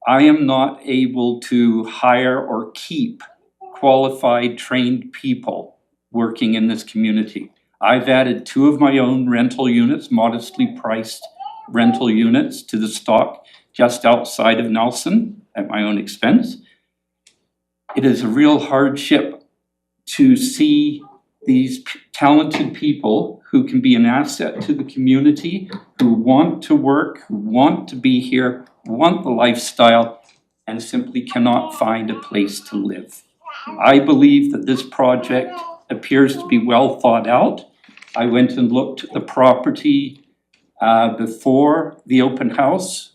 I am not able to hire or keep qualified, trained people working in this community. I've added 2 of my own rental units, modestly priced rental units, to the stock just outside of Nelson at my own expense. It is a real hardship to see these talented people who can be an asset to the community, who want to work, who want to be here, want the lifestyle, and simply cannot find a place to live. I believe that this project appears to be well thought out. I went and looked at the property before the open house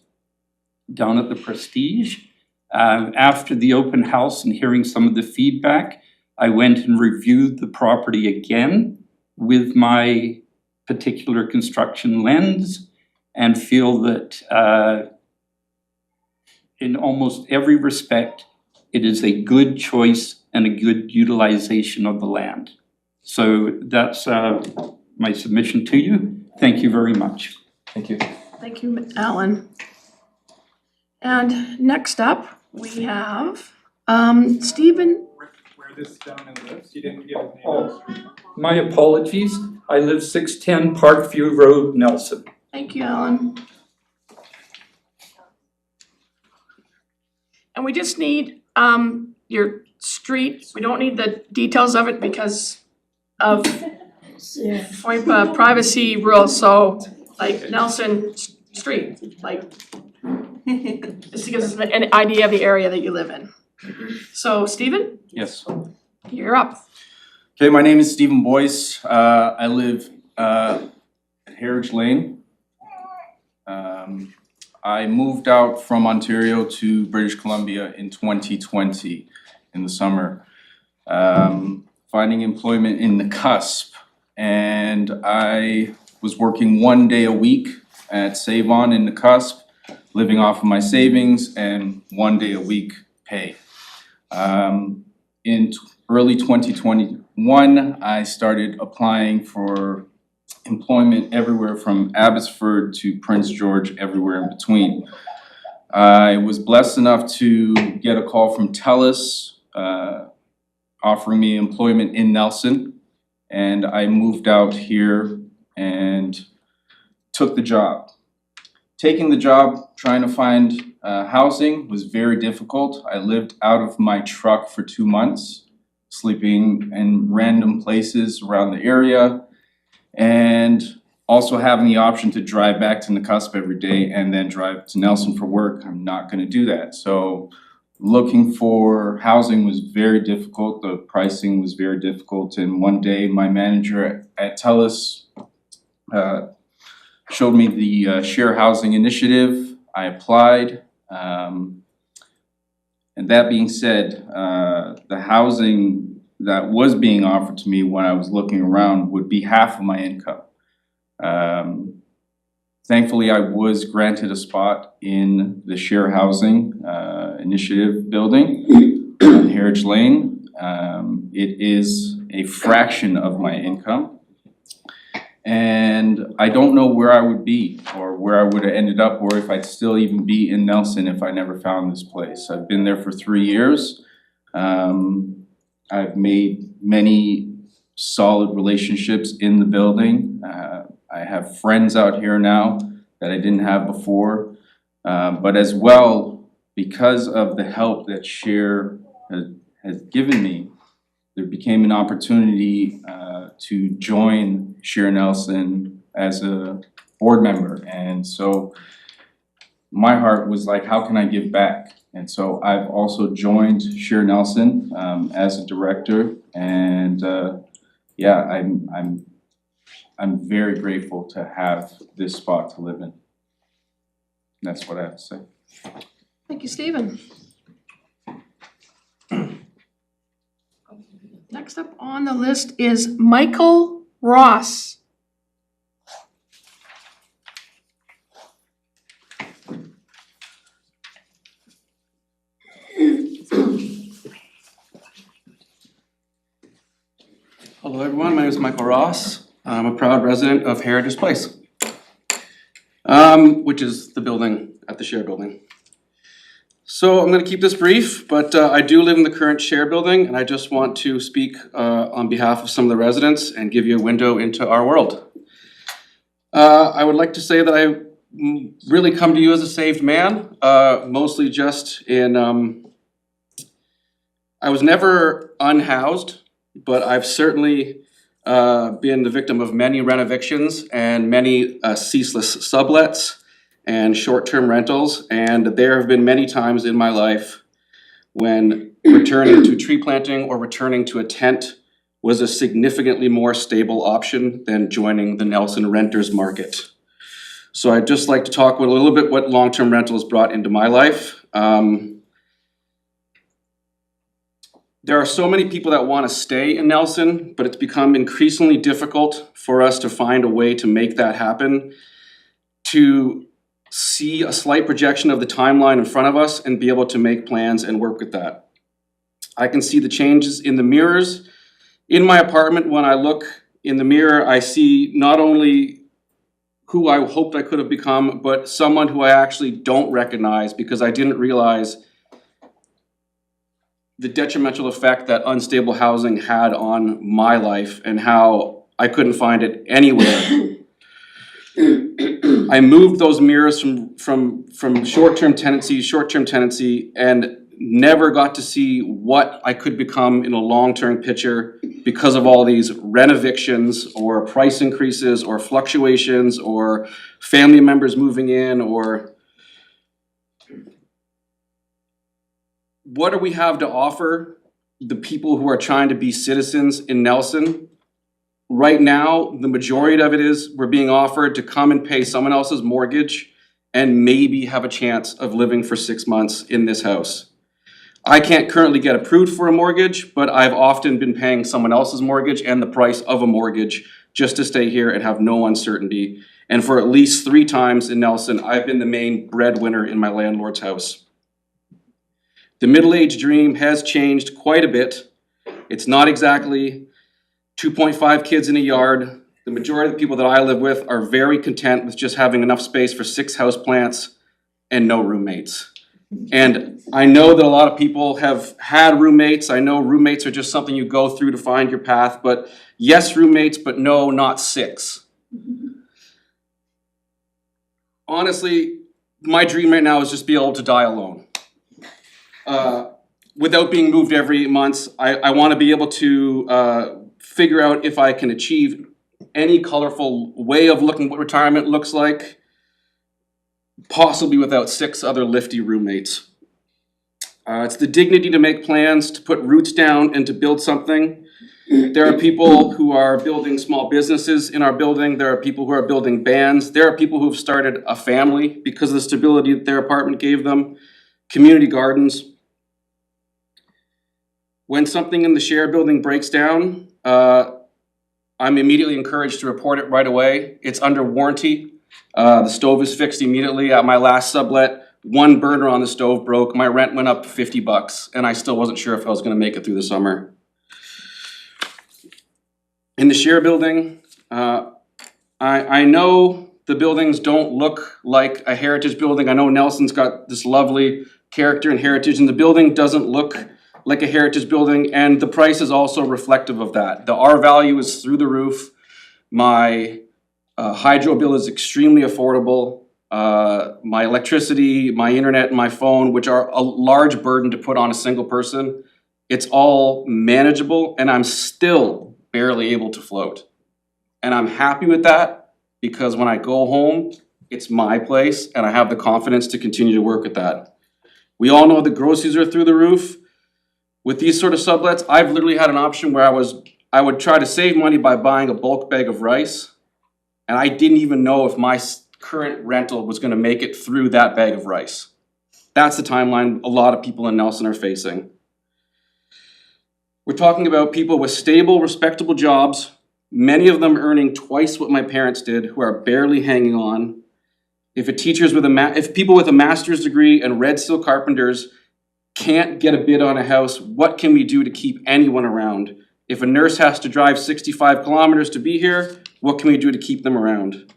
down at the Prestige. After the open house and hearing some of the feedback, I went and reviewed the property again with my particular construction lens and feel that in almost every respect, it is a good choice and a good utilization of the land. So that's my submission to you. Thank you very much. Thank you. Thank you, Alan. And next up, we have Stephen. Where this gentleman lives, you didn't give his name. Oh, my apologies. I live 610 Parkview Road, Nelson. Thank you, Alan. And we just need your street. We don't need the details of it because of FOIPA privacy rules. So like Nelson Street, like just to give us an idea of the area that you live in. So Stephen, Yes. you're up. Okay, my name is Stephen Boyce. I live at Heritage Lane. I moved out from Ontario to British Columbia in 2020 in the summer, finding employment in the cusp. And I was working 1 day a week at Save On in the cusp, living off of my savings and 1 day a week pay. In early 2021, I started applying for employment everywhere from Abbotsford to Prince George, everywhere in between. I was blessed enough to get a call from TELUS offering me employment in Nelson, and I moved out here and took the job. Taking the job, trying to find housing was very difficult. I lived out of my truck for 2 months, sleeping in random places around the area, and also having the option to drive back to the cusp every day and then drive to Nelson for work. I'm not gonna do that. So looking for housing was very difficult. The pricing was very difficult. And one day my manager at TELUS showed me the Share Housing Initiative. I applied. And that being said, the housing that was being offered to me when I was looking around would be half of my income. Thankfully, I was granted a spot in the Share Housing Initiative building on Heritage Lane. It is a fraction of my income. And I don't know where I would be or where I would have ended up or if I'd still even be in Nelson if I never found this place. I've been there for 3 years. I've made many solid relationships in the building. I have friends out here now that I didn't have before. But as well, because of the help that Share has given me, there became an opportunity to join Share Nelson as a board member. And so my heart was like, how can I give back? And so I've also joined Share Nelson as a director. And yeah, I'm very grateful to have this spot to live in. That's what I have to say. Thank you, Stephen. Next up on the list is Michael Ross. Hello everyone, my name is Michael Ross. I'm a proud resident of Heritage Place, which is the building at the Share building. So I'm gonna keep this brief, but I do live in the current Share building and I just want to speak on behalf of some of the residents and give you a window into our world. I would like to say that I really come to you as a saved man, mostly just in, I was never unhoused, but I've certainly been the victim of many renovictions and many ceaseless sublets and short-term rentals, and there have been many times in my life when returning to tree planting or returning to a tent was a significantly more stable option than joining the Nelson renters market. So I'd just like to talk a little bit what long-term rental has brought into my life. There are so many people that want to stay in Nelson, but it's become increasingly difficult for us to find a way to make that happen, to see a slight projection of the timeline in front of us and be able to make plans and work with that. I can see the changes in the mirrors. In my apartment, when I look in the mirror, I see not only who I hoped I could have become, but someone who I actually don't recognize because I didn't realize the detrimental effect that unstable housing had on my life and how I couldn't find it anywhere. I moved those mirrors from short-term tenancy and never got to see what I could become in a long-term picture because of all these renovictions or price increases or fluctuations or family members moving in or what do we have to offer the people who are trying to be citizens in Nelson? Right now, the majority of it is we're being offered to come and pay someone else's mortgage and maybe have a chance of living for 6 months in this house. I can't currently get approved for a mortgage, but I've often been paying someone else's mortgage and the price of a mortgage just to stay here and have no uncertainty. And for at least 3 times in Nelson, I've been the main breadwinner in my landlord's house. The middle-age dream has changed quite a bit. It's not exactly 2.5 kids in a yard. The majority of the people that I live with are very content with just having enough space for 6 houseplants and no roommates. And I know that a lot of people have had roommates. I know roommates are just something you go through to find your path, but yes, roommates, but no, not 6. Honestly, my dream right now is just be able to die alone. Without being moved every month, I want to be able to figure out if I can achieve any colorful way of looking what retirement looks like, possibly without 6 other lifty roommates. It's the dignity to make plans, to put roots down and to build something. There are people who are building small businesses in our building. There are people who are building bands. There are people who have started a family because of the stability that their apartment gave them. Community gardens. When something in the Share building breaks down, I'm immediately encouraged to report it right away. It's under warranty. The stove is fixed immediately. At my last sublet, one burner on the stove broke, my rent went up $50, and I still wasn't sure if I was gonna make it through the summer. In the share building, I know the buildings don't look like a heritage building. I know Nelson's got this lovely character and heritage, and the building doesn't look like a heritage building, and the price is also reflective of that. The R value is through the roof. My hydro bill is extremely affordable. My electricity, my internet, and my phone, which are a large burden to put on a single person, it's all manageable, and I'm still barely able to float. And I'm happy with that, because when I go home, it's my place, and I have the confidence to continue to work with that. We all know the groceries are through the roof. With these sort of sublets, I've literally had an option where I would try to save money by buying a bulk bag of rice, and I didn't even know if my current rental was gonna make it through that bag of rice. That's the timeline a lot of people in Nelson are facing. We're talking about people with stable, respectable jobs, many of them earning twice what my parents did, who are barely hanging on. If people with a master's degree and red steel carpenters can't get a bid on a house, what can we do to keep anyone around? If a nurse has to drive 65 kilometers to be here, what can we do to keep them around?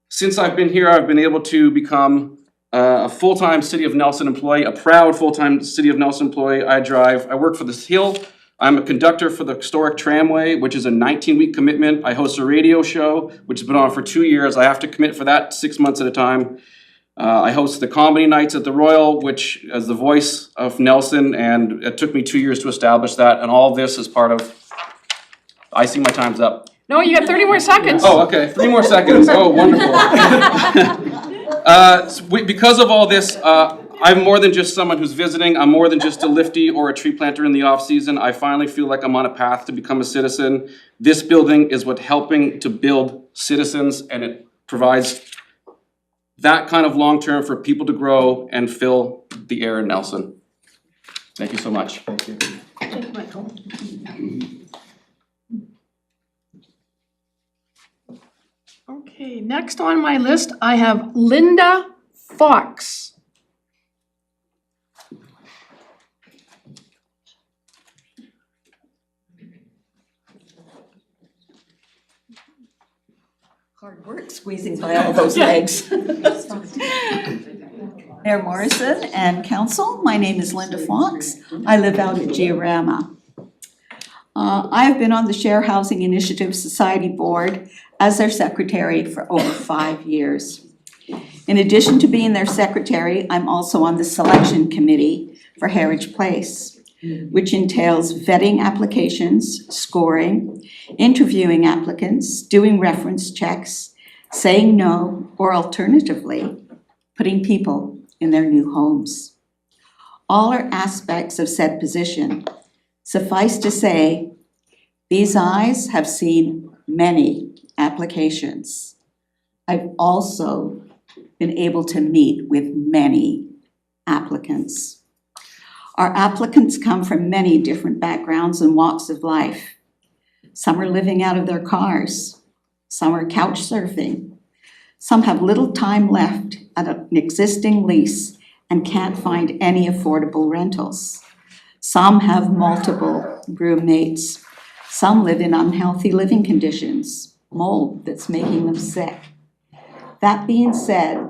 Since I've been here, I've been able to become a full-time City of Nelson employee, a proud full-time City of Nelson employee. I work for the Hill. I'm a conductor for the historic tramway, which is a 19-week commitment. I host a radio show, which has been on for 2 years. I have to commit for that 6 months at a time. I host the comedy nights at the Royal, which as the voice of Nelson, and it took me 2 years to establish that, and all this is part of, I see my time's up. No, you got 30 more seconds. Oh, okay, 3 more seconds, oh, wonderful. Because of all this, I'm more than just someone who's visiting, I'm more than just a lifty or a tree planter in the off season. I finally feel like I'm on a path to become a citizen. This building is what helping to build citizens, and it provides that kind of long-term for people to grow and fill the air in Nelson. Thank you so much. Thank you. Thank you, Michael. Okay, next on my list, I have Linda Fox. Hard work squeezing by all those legs. Mayor Morrison and council, my name is Linda Fox. I live out at Giorama. I have been on the Share Housing Initiative Society Board as their secretary for over 5 years. In addition to being their secretary, I'm also on the selection committee for Heritage Place, which entails vetting applications, scoring, interviewing applicants, doing reference checks, saying no, or alternatively, putting people in their new homes. All are aspects of said position. Suffice to say, these eyes have seen many applications. I've also been able to meet with many applicants. Our applicants come from many different backgrounds and walks of life. Some are living out of their cars. Some are couch surfing. Some have little time left at an existing lease and can't find any affordable rentals. Some have multiple roommates. Some live in unhealthy living conditions, mold that's making them sick. That being said,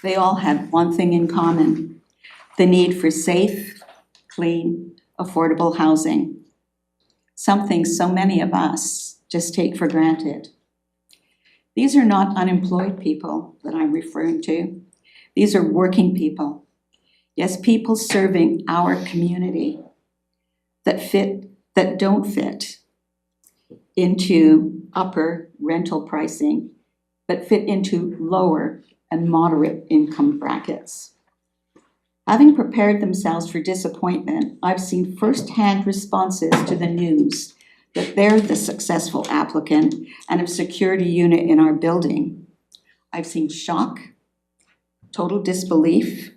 they all have one thing in common: the need for safe, clean, affordable housing. Something so many of us just take for granted. These are not unemployed people that I'm referring to. These are working people. Yes, people serving our community that don't fit into upper rental pricing, but fit into lower and moderate income brackets. Having prepared themselves for disappointment, I've seen firsthand responses to the news that they're the successful applicant and have secured a unit in our building. I've seen shock, total disbelief.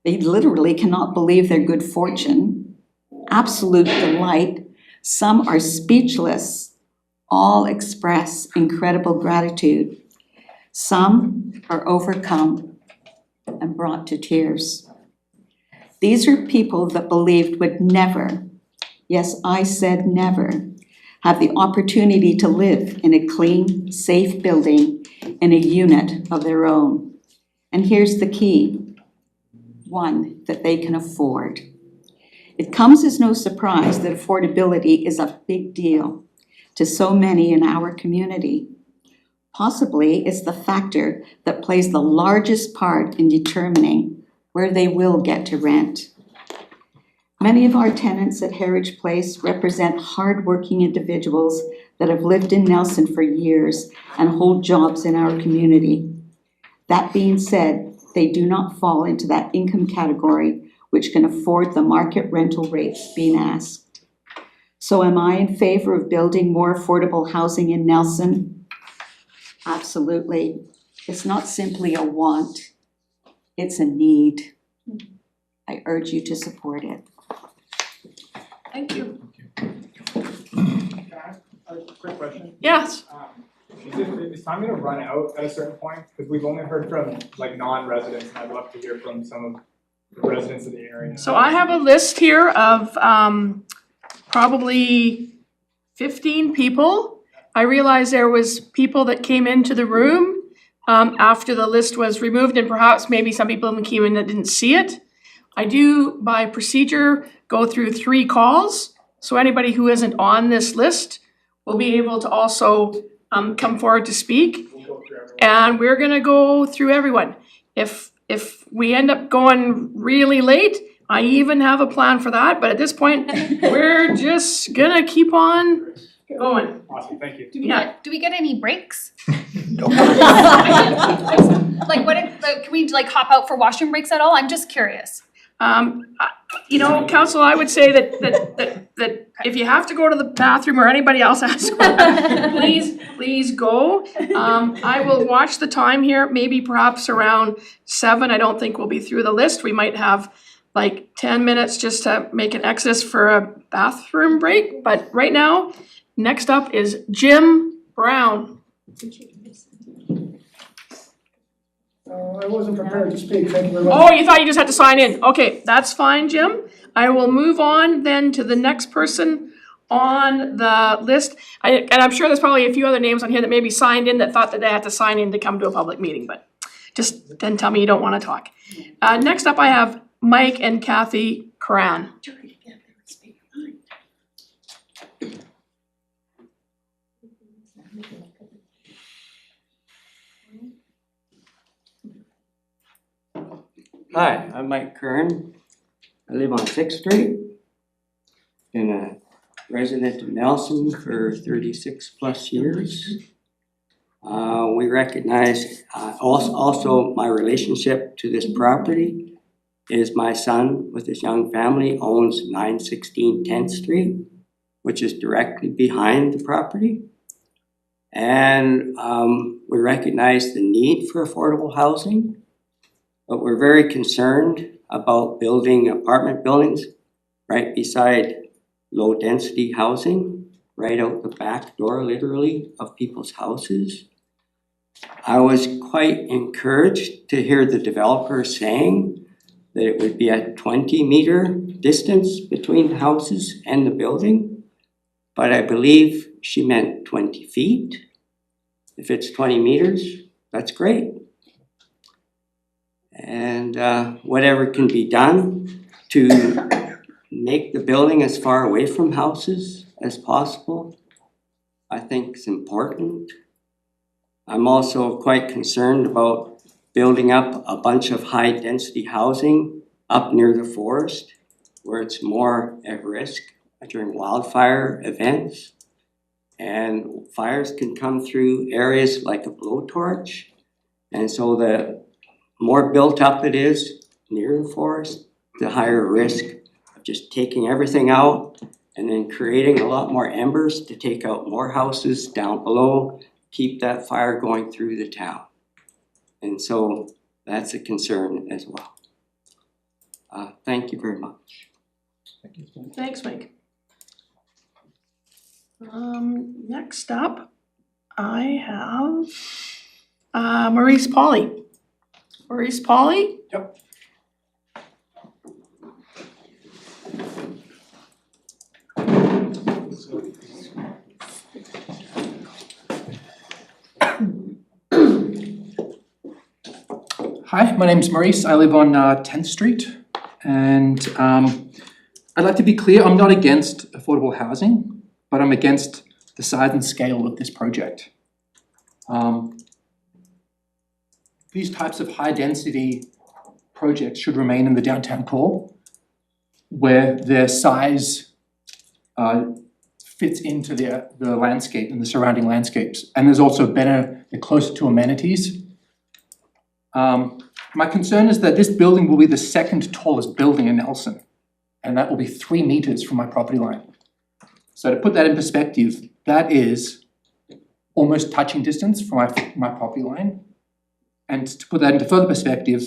They literally cannot believe their good fortune, absolute delight. Some are speechless. All express incredible gratitude. Some are overcome and brought to tears. These are people that believed would never, yes, I said never, have the opportunity to live in a clean, safe building in a unit of their own. And here's the key, one that they can afford. It comes as no surprise that affordability is a big deal to so many in our community. Possibly it's the factor that plays the largest part in determining where they will get to rent. Many of our tenants at Heritage Place represent hardworking individuals that have lived in Nelson for years and hold jobs in our community. That being said, they do not fall into that income category which can afford the market rental rates being asked. So am I in favor of building more affordable housing in Nelson? Absolutely. It's not simply a want, it's a need. I urge you to support it. Thank you. A quick question. Yes. Is time gonna run out at a certain point? Because we've only heard from like non-residents, and I'd love to hear from some of the residents of the area. So I have a list here of probably 15 people. I realize there was people that came into the room after the list was removed, and perhaps maybe some people even came in that didn't see it. I do, by procedure, go through 3 calls. So anybody who isn't on this list will be able to also come forward to speak. And we're gonna go through everyone. If we end up going really late, I even have a plan for that, but at this point, we're just gonna keep on going. Awesome, thank you. Do we get any breaks? Like what if, can we like hop out for washroom breaks at all? I'm just curious. You know, council, I would say that if you have to go to the bathroom or anybody else has to go, please go. I will watch the time here, maybe perhaps around 7. I don't think we'll be through the list. We might have like 10 minutes just to make an exodus for a bathroom break. But right now, next up is Jim Brown. I wasn't prepared to speak, thank you very much. Oh, you thought you just had to sign in. Okay, that's fine, Jim. I will move on then to the next person on the list. And I'm sure there's probably a few other names on here that maybe signed in that thought that they had to sign in to come to a public meeting, but just then tell me you don't want to talk. Next up, I have Mike and Kathy Cran. Hi, I'm Mike Kern. I live on 6th Street. Been a resident of Nelson for 36 plus years. We recognize also my relationship to this property is my son with his young family owns 916 10th Street, which is directly behind the property. And we recognize the need for affordable housing. But we're very concerned about building apartment buildings right beside low density housing, right out the back door literally of people's houses. I was quite encouraged to hear the developer saying that it would be a 20-meter distance between the houses and the building, but I believe she meant 20 feet. If it's 20 meters, that's great. And whatever can be done to make the building as far away from houses as possible, I think is important. I'm also quite concerned about building up a bunch of high-density housing up near the forest, where it's more at risk during wildfire events. And fires can come through areas like a blowtorch. And so the more built up it is near the forest, the higher risk of just taking everything out and then creating a lot more embers to take out more houses down below, keep that fire going through the town. And so that's a concern as well. Thank you very much. Thanks, Mike. Next up, I have Maurice Pauley. Maurice Pauley, Yep. Hi, my name's Maurice. I live on 10th Street. And I'd like to be clear, I'm not against affordable housing, but I'm against the size and scale of this project. These types of high-density projects should remain in the downtown core, where their size fits into the landscape and the surrounding landscapes. And there's also they're closer to amenities. My concern is that this building will be the second tallest building in Nelson, and that will be 3 meters from my property line. So to put that in perspective, that is almost touching distance from my property line. And to put that into further perspective,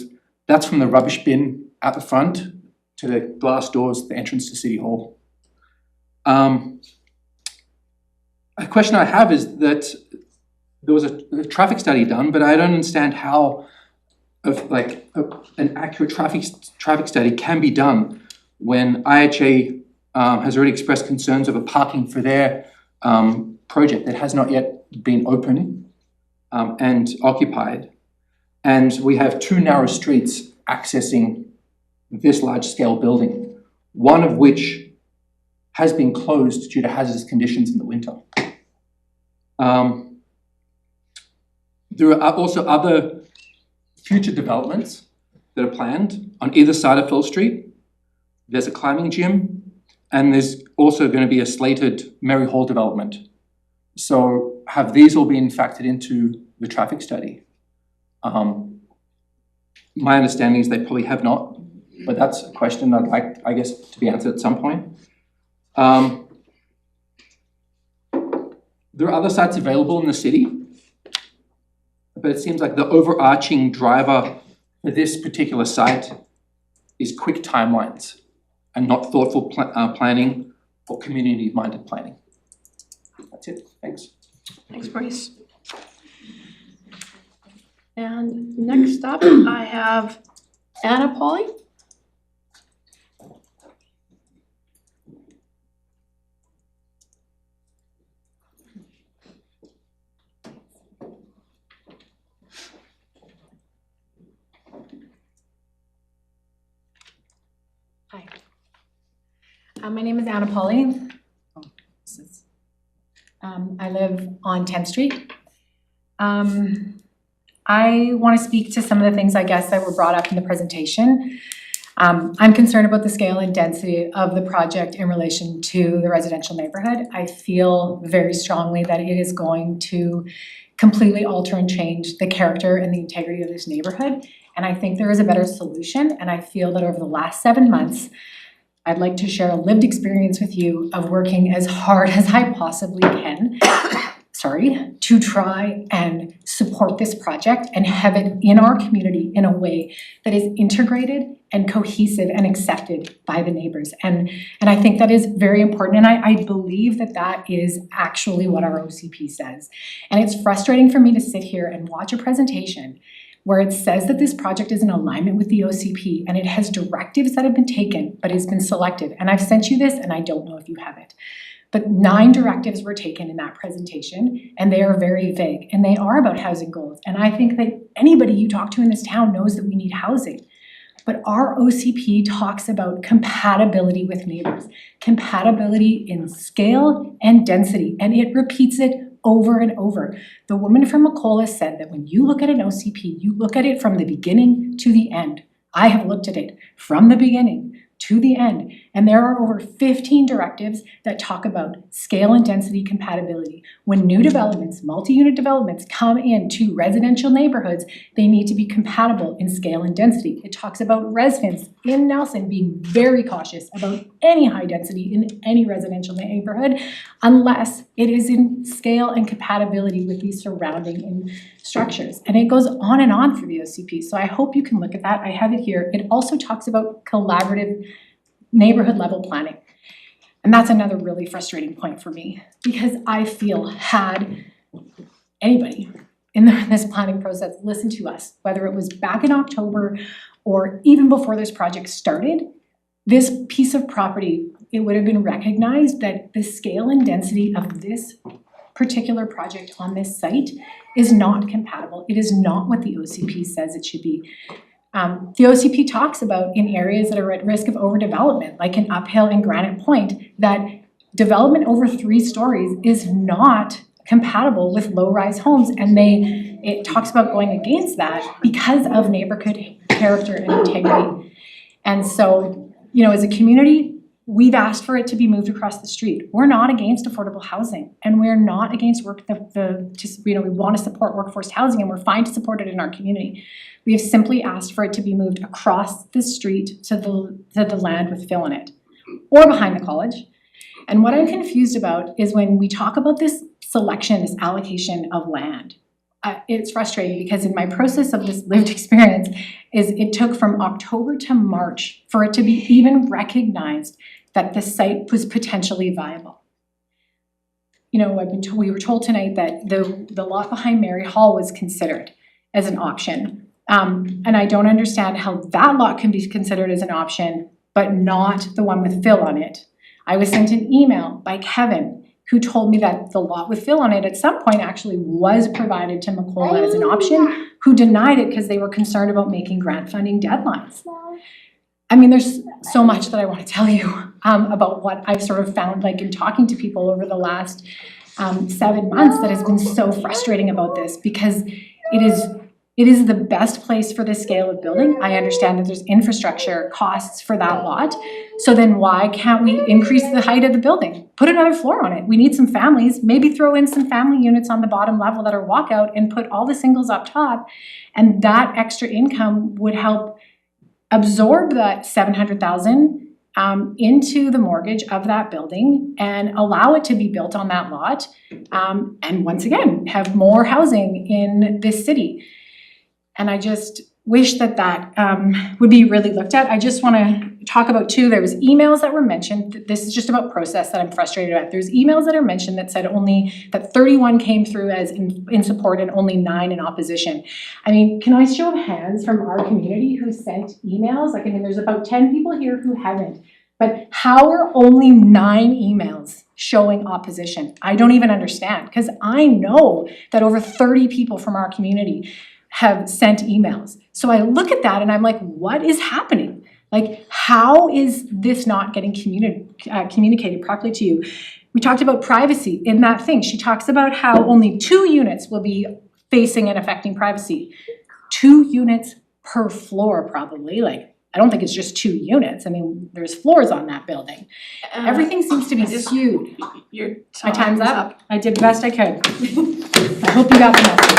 that's from the rubbish bin at the front to the glass doors, the entrance to City Hall. A question I have is that there was a traffic study done, but I don't understand how an accurate traffic study can be done when IHA has already expressed concerns over parking for their project that has not yet been open and occupied. And we have 2 narrow streets accessing this large-scale building, one of which has been closed due to hazardous conditions in the winter. There are also other future developments that are planned on either side of Phil Street. There's a climbing gym, and there's also going to be a slated Mary Hall development. So have these all been factored into the traffic study? My understanding is they probably have not, but that's a question I'd like, I guess, to be answered at some point. There are other sites available in the city, but it seems like the overarching driver for this particular site is quick timelines and not thoughtful planning or community-minded planning. That's it. Thanks. Thanks, Maurice. And next up, I have Anna Pauley. Hi. My name is Anna Pauley. I live on 10th Street. I want to speak to some of the things, I guess, that were brought up in the presentation. I'm concerned about the scale and density of the project in relation to the residential neighborhood. I feel very strongly that it is going to completely alter and change the character and the integrity of this neighborhood. And I think there is a better solution. And I feel that over the last 7 months, I'd like to share a lived experience with you of working as hard as I possibly can to try and support this project and have it in our community in a way that is integrated and cohesive and accepted by the neighbors. And I think that is very important. And I believe that that is actually what our OCP says. And it's frustrating for me to sit here and watch a presentation where it says that this project is in alignment with the OCP and it has directives that have been taken, but it's been selective. And I've sent you this and I don't know if you have it. But 9 directives were taken in that presentation, and they are very vague, and they are about housing goals. And I think that anybody you talk to in this town knows that we need housing. But our OCP talks about compatibility with neighbors, compatibility in scale and density, and it repeats it over and over. The woman from Macola said that when you look at an OCP, you look at it from the beginning to the end. I have looked at it from the beginning to the end. And there are over 15 directives that talk about scale and density compatibility. When new developments, multi-unit developments come into residential neighborhoods, they need to be compatible in scale and density. It talks about residents in Nelson being very cautious about any high density in any residential neighborhood unless it is in scale and compatibility with these surrounding structures. And it goes on and on for the OCP. So I hope you can look at that. I have it here. It also talks about collaborative neighborhood level planning. And that's another really frustrating point for me because I feel had anybody in this planning process listened to us, whether it was back in October or even before this project started, this piece of property, it would have been recognized that the scale and density of this particular project on this site is not compatible. It is not what the OCP says it should be. The OCP talks about in areas that are at risk of overdevelopment, like in Uphill and Granite Point, that development over 3 stories is not compatible with low-rise homes, and it talks about going against that because of neighborhood character and integrity. And so, you know, as a community, we've asked for it to be moved across the street. We're not against affordable housing, and we're not against we want to support workforce housing, and we're fine to support it in our community. We have simply asked for it to be moved across the street to the land with fill in it, or behind the college. And what I'm confused about is when we talk about this selection, this allocation of land. It's frustrating because in my process of this lived experience is it took from October to March for it to be even recognized that the site was potentially viable. You know, we were told tonight that the lot behind Mary Hall was considered as an option. And I don't understand how that lot can be considered as an option, but not the one with fill on it. I was sent an email by Kevin who told me that the lot with fill on it at some point actually was provided to McColl as an option, who denied it because they were concerned about making grant funding deadlines. I mean, there's so much that I want to tell you about what I've sort of found, like in talking to people over the last 7 months, that has been so frustrating about this, because it is the best place for this scale of building. I understand that there's infrastructure costs for that lot. So then why can't we increase the height of the building? Put another floor on it. We need some families, maybe throw in some family units on the bottom level that are walkout and put all the singles up top. And that extra income would help absorb that $700,000 into the mortgage of that building and allow it to be built on that lot. And once again, have more housing in this city. And I just wish that would be really looked at. I just want to talk about too, there was emails that were mentioned. This is just about process that I'm frustrated at. There's emails that are mentioned that said that 31 came through as in support and only 9 in opposition. I mean, can I show of hands from our community who sent emails? Like, I mean, there's about 10 people here who haven't. But how are only 9 emails showing opposition? I don't even understand, because I know that over 30 people from our community have sent emails. So I look at that and I'm like, what is happening? Like, how is this not getting communicated properly to you? We talked about privacy in that thing. She talks about how only 2 units will be facing and affecting privacy. 2 units per floor, probably. Like, I don't think it's just 2 units. I mean, there's floors on that building. Everything seems to be skewed. My time's up. I did the best I could. I hope you got the message.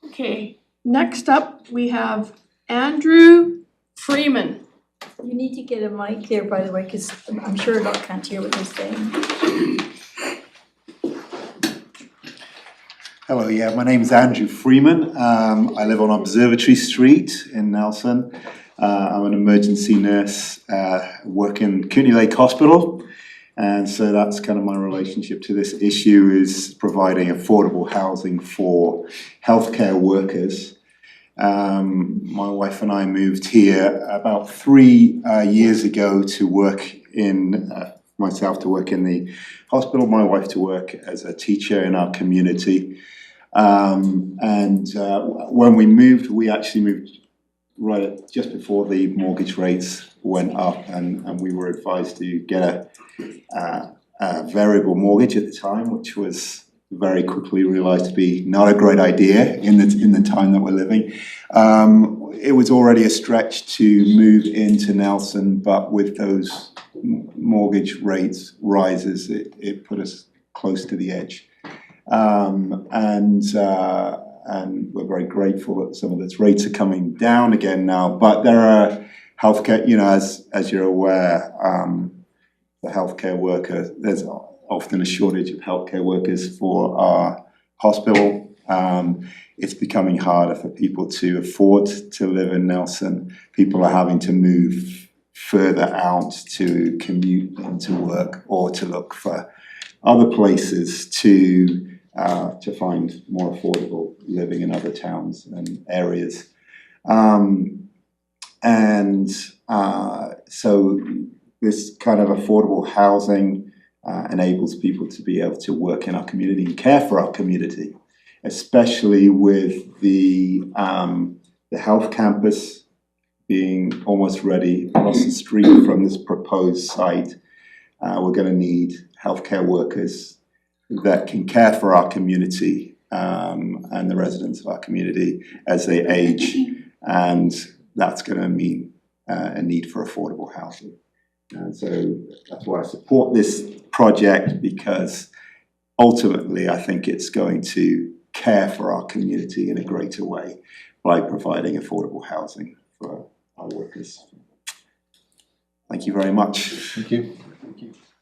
Okay, next up, we have Andrew Freeman. You need to get a mic there, by the way, because I'm sure a lot can't hear what you're saying. Hello, yeah, my name is Andrew Freeman. I live on Observatory Street in Nelson. I'm an emergency nurse, work in Kootenay Lake Hospital. And so that's kind of my relationship to this issue, is providing affordable housing for healthcare workers. My wife and I moved here about 3 years ago to work in, myself to work in the hospital, my wife to work as a teacher in our community. When we moved, we actually moved just before the mortgage rates went up, and we were advised to get a variable mortgage at the time, which was very quickly realized to be not a great idea in the time that we're living. It was already a stretch to move into Nelson, but with those mortgage rates rises, it put us close to the edge. And we're very grateful that some of those rates are coming down again now. But there are healthcare, you know, as you're aware, the healthcare worker, there's often a shortage of healthcare workers for our hospital. It's becoming harder for people to afford to live in Nelson. People are having to move further out to commute and to work or to look for other places to find more affordable living in other towns and areas. So this kind of affordable housing enables people to be able to work in our community and care for our community, especially with the health campus being almost ready across the street from this proposed site. We're going to need healthcare workers that can care for our community and the residents of our community as they age, and that's going to mean a need for affordable housing. And so that's why I support this project, because ultimately I think it's going to care for our community in a greater way by providing affordable housing for our workers. Thank you very much. Thank you.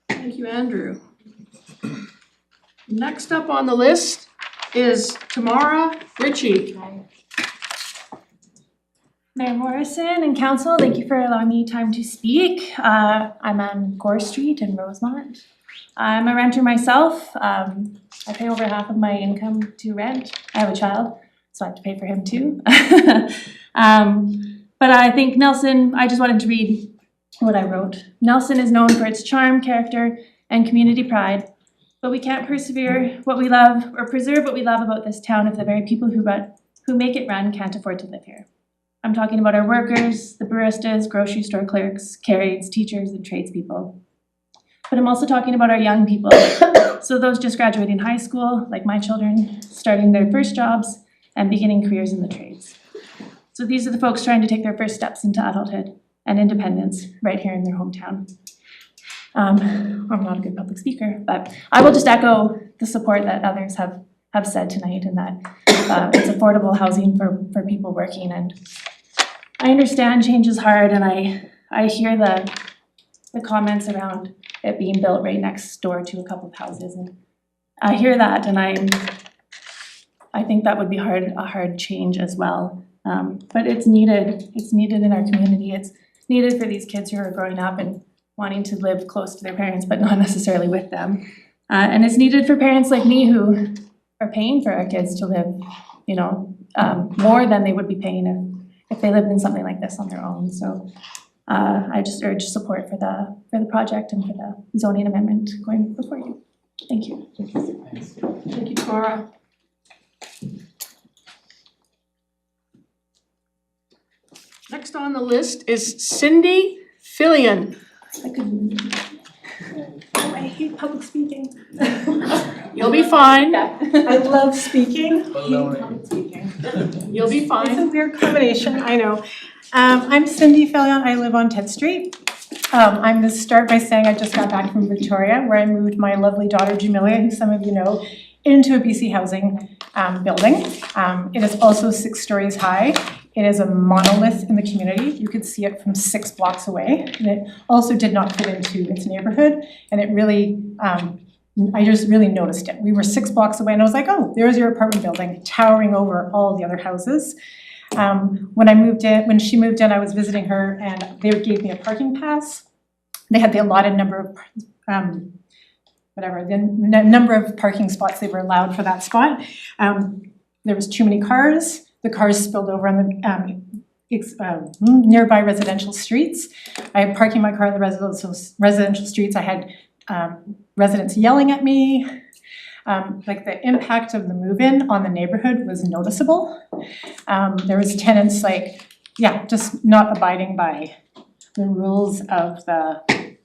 Thank you, Andrew. Next up on the list is Tamara Ritchie. Mayor Morrison and council, thank you for allowing me time to speak. I'm on Gore Street in Rosemont. I'm a renter myself. I pay over half of my income to rent. I have a child, so I have to pay for him too. But I think Nelson, I just wanted to read what I wrote. Nelson is known for its charm, character, and community pride, but we can't persevere what we love or preserve what we love about this town if the very people who make it run can't afford to live here. I'm talking about our workers, the baristas, grocery store clerks, carriers, teachers, and tradespeople. But I'm also talking about our young people. So those just graduating high school, like my children, starting their first jobs and beginning careers in the trades. So these are the folks trying to take their first steps into adulthood and independence right here in their hometown. I'm not a good public speaker, but I will just echo the support that others have said tonight, and that it's affordable housing for people working. And I understand change is hard, and I hear the comments around it being built right next door to a couple of houses, and I hear that, and I think that would be a hard change as well. But it's needed. It's needed in our community. It's needed for these kids who are growing up and wanting to live close to their parents, but not necessarily with them. And it's needed for parents like me who are paying for our kids to live, more than they would be paying if they lived in something like this on their own. So I just urge support for the project and for the zoning amendment going before you. Thank you. Thank you, Tara. Next on the list is Cindy Fillion. I hate public speaking. You'll be fine. I love speaking. You'll be fine. It's a weird combination, I know. I'm Cindy Fillion. I live on 10th Street. I'm going to start by saying I just got back from Victoria, where I moved my lovely daughter Jamelia, who some of you know, into a BC housing building. It is also 6 stories high. It is a monolith in the community. You could see it from 6 blocks away. And it also did not fit into its neighborhood. And it really, I just really noticed it. We were 6 blocks away and I was like, oh, there's your apartment building towering over all the other houses. When she moved in, I was visiting her and they gave me a parking pass. They had the allotted number of, the number of parking spots they were allowed for that spot. There was too many cars. The cars spilled over on the nearby residential streets. I had parking my car in the residential streets. I had residents yelling at me. Like the impact of the move-in on the neighborhood was noticeable. There was tenants just not abiding by the rules of the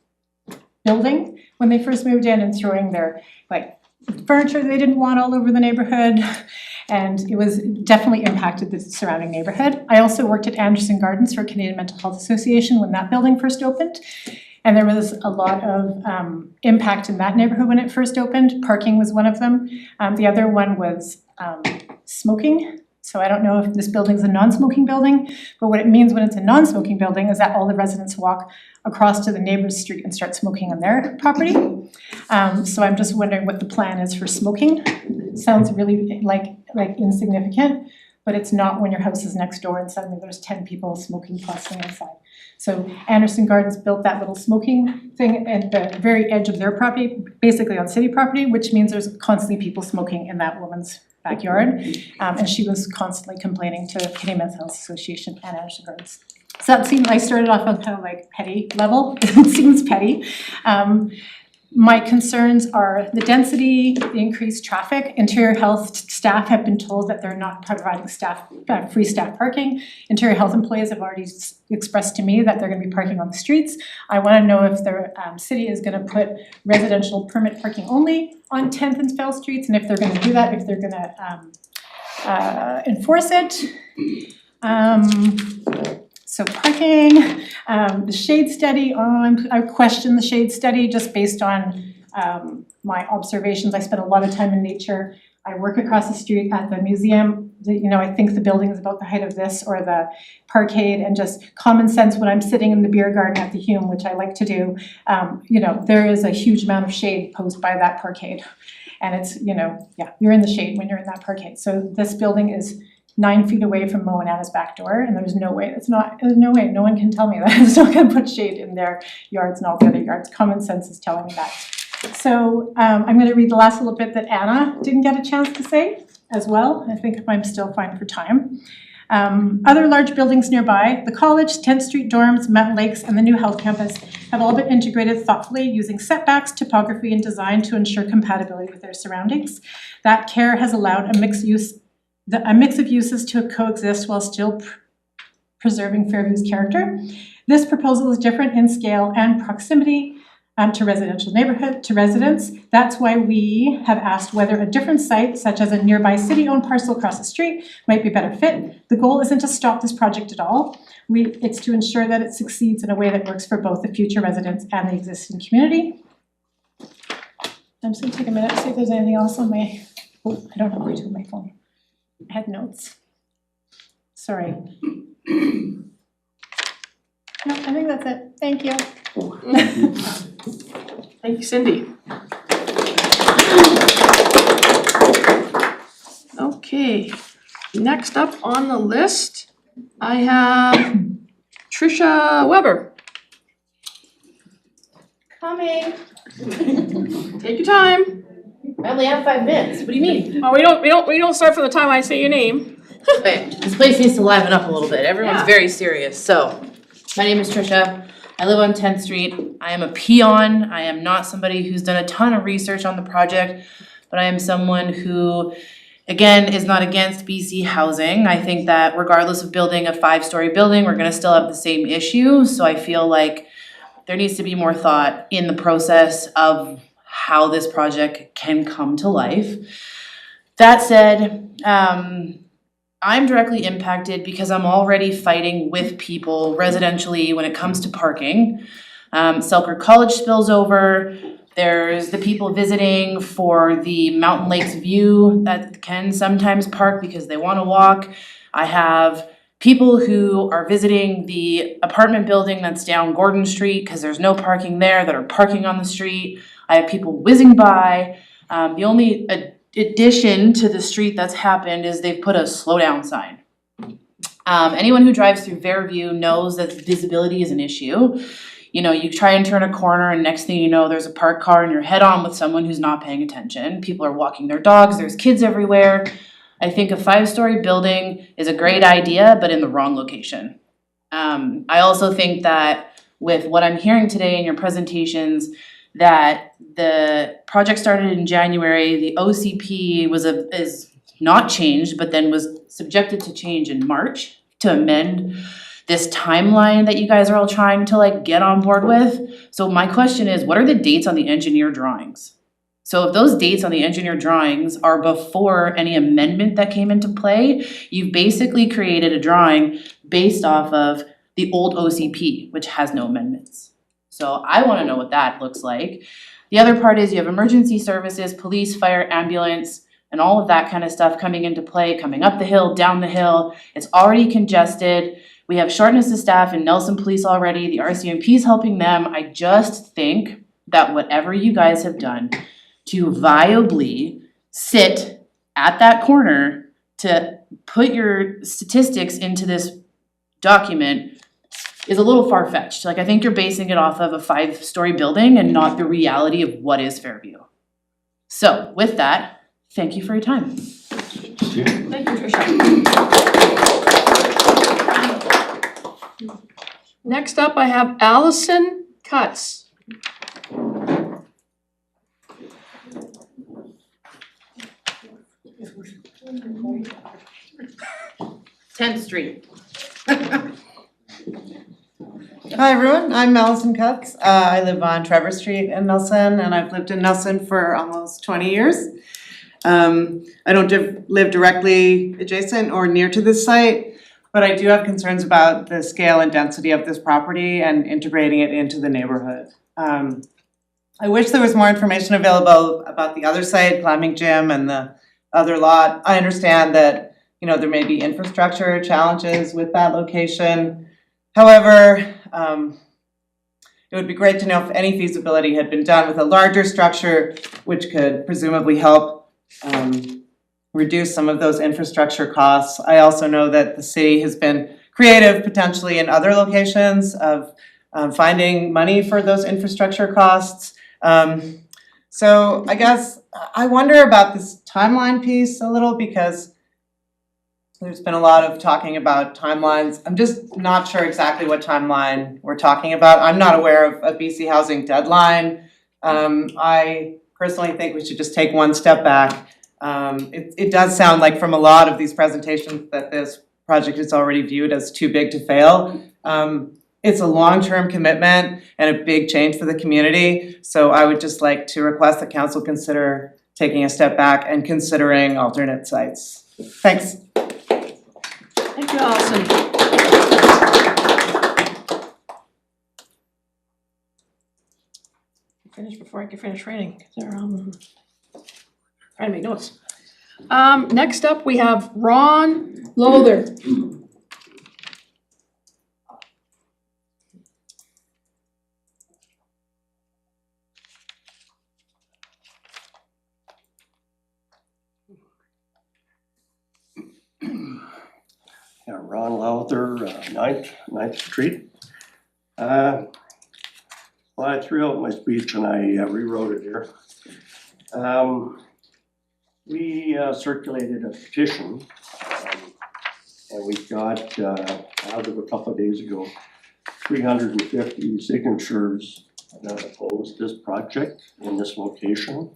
building when they first moved in and throwing their furniture they didn't want all over the neighborhood. And it was definitely impacted the surrounding neighborhood. I also worked at Anderson Gardens for Canadian Mental Health Association when that building first opened. And there was a lot of impact in that neighborhood when it first opened. Parking was one of them. The other one was smoking. So I don't know if this building's a non-smoking building, but what it means when it's a non-smoking building is that all the residents walk across to the neighbor's street and start smoking on their property. So I'm just wondering what the plan is for smoking. It sounds really like insignificant. but it's not when your house is next door and suddenly there's 10 people smoking plus inside. So Anderson Gardens built that little smoking thing at the very edge of their property, basically on city property, which means there's constantly people smoking in that woman's backyard. And she was constantly complaining to Canadian Men's Health Association and Anderson Gardens. So that seemed, I started off on kind of like petty level, it seems petty. My concerns are the density, the increased traffic. Interior health staff have been told that they're not providing free staff parking. Interior health employees have already expressed to me that they're gonna be parking on the streets. I wanna know if the city is gonna put residential permit parking only on 10th and Fell Streets, and if they're gonna do that, if they're gonna enforce it. So parking, the shade study, I question the shade study just based on my observations. I spent a lot of time in nature. I work across the street at the museum. I think the building is about the height of this or the parkade, and just common sense when I'm sitting in the beer garden at the Hume, which I like to do, there is a huge amount of shade posed by that parkade. And it's, you're in the shade when you're in that parkade. So this building is 9 feet away from Mo and Anna's back door, and there's no way, no one can tell me that it's not gonna put shade in their yards and all the other yards. Common sense is telling me that. So I'm gonna read the last little bit that Anna didn't get a chance to say as well. I think I'm still fine for time. Other large buildings nearby, the college, 10th Street dorms, Mountain Lakes, and the new health campus have all been integrated thoughtfully using setbacks, topography, and design to ensure compatibility with their surroundings. That care has allowed a mix of uses to coexist while still preserving Fairview's character. This proposal is different in scale and proximity to residents. That's why we have asked whether a different site, such as a nearby city-owned parcel across the street, might be better fit. The goal isn't to stop this project at all. It's to ensure that it succeeds in a way that works for both the future residents and the existing community. I'm just gonna take a minute to see if there's anything else on my, I don't know where to put my phone. I had notes. Sorry. No, I think that's it. Thank you. Thank you, Cindy. Okay, next up on the list, I have Tricia Weber. Coming. Take your time. I only have 5 minutes. What do you mean? Oh, we don't start from the time I say your name. Wait, this place needs to liven up a little bit. Everyone's very serious. So, my name is Tricia. I live on 10th Street. I am a peon. I am not somebody who's done a ton of research on the project, but I am someone who, again, is not against BC housing. I think that regardless of building a 5-story building, we're gonna still have the same issue. So I feel like there needs to be more thought in the process of how this project can come to life. That said, I'm directly impacted because I'm already fighting with people residentially when it comes to parking. Selkirk College spills over. There's the people visiting for the Mountain Lakes view that can sometimes park because they want to walk. I have people who are visiting the apartment building that's down Gordon Street because there's no parking there that are parking on the street. I have people whizzing by. The only addition to the street that's happened is they've put a slow down sign. Anyone who drives through Fairview knows that visibility is an issue. You try and turn a corner and next thing you know, there's a parked car and you're head on with someone who's not paying attention. People are walking their dogs, there's kids everywhere. I think a 5-story building is a great idea, but in the wrong location. I also think that with what I'm hearing today in your presentations, that the project started in January, the OCP is not changed, but then was subjected to change in March to amend this timeline that you guys are all trying to get on board with. So my question is, what are the dates on the engineer drawings? So if those dates on the engineer drawings are before any amendment that came into play, you've basically created a drawing based off of the old OCP, which has no amendments. So I wanna know what that looks like. The other part is you have emergency services, police, fire, ambulance, and all of that kind of stuff coming into play, coming up the hill, down the hill. It's already congested. We have shortness of staff in Nelson Police already. The RCMP is helping them. I just think that whatever you guys have done to viably sit at that corner to put your statistics into this document is a little far-fetched. Like, I think you're basing it off of a 5-story building and not the reality of what is Fairview. So with that, thank you for your time. Thank you, Tricia. Next up, I have Allison Cutts. 10th Street. Hi everyone, I'm Allison Cutts. I live on Trevor Street in Nelson, and I've lived in Nelson for almost 20 years. I don't live directly adjacent or near to this site, but I do have concerns about the scale and density of this property and integrating it into the neighborhood. I wish there was more information available about the other site, climbing gym, and the other lot. I understand that, you know, there may be infrastructure challenges with that location. However, it would be great to know if any feasibility had been done with a larger structure, which could presumably help reduce some of those infrastructure costs. I also know that the city has been creative potentially in other locations of finding money for those infrastructure costs. So I guess I wonder about this timeline piece a little, because there's been a lot of talking about timelines. I'm just not sure exactly what timeline we're talking about. I'm not aware of a BC Housing deadline. I personally think we should just take one step back. It does sound like from a lot of these presentations that this project is already viewed as too big to fail. It's a long-term commitment and a big change for the community. So I would just like to request that council consider taking a step back and considering alternate sites. Thanks. Thank you, Allison. Finish before I can finish writing. Trying to make notes. Next up, we have Ron Lowther. Yeah, Ron Lowther, 9th Street. Well, I threw out my speech and I rewrote it here. We circulated a petition, and we got, out of a couple of days ago, 350 signatures that opposed this project in this location,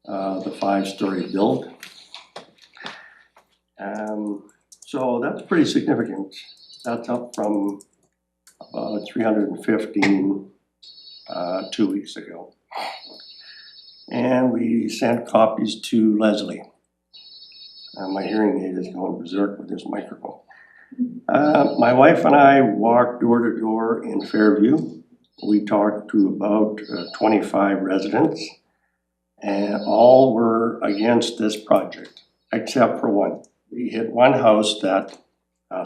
the 5-story build. So that's pretty significant. That's up from about 315 2 weeks ago. And we sent copies to Leslie. My hearing aid is going berserk with this microphone. My wife and I walked door to door in Fairview. We talked to about 25 residents, and all were against this project, except for one. We hit one house that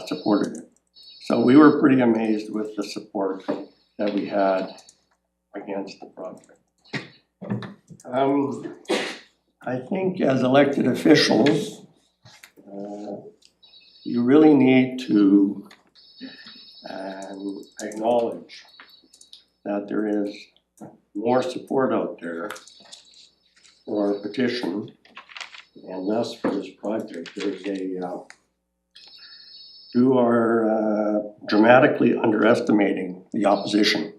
supported it. So we were pretty amazed with the support that we had against the project. I think as elected officials, you really need to acknowledge that there is more support out there for our petition and less for this project. There's you are dramatically underestimating the opposition,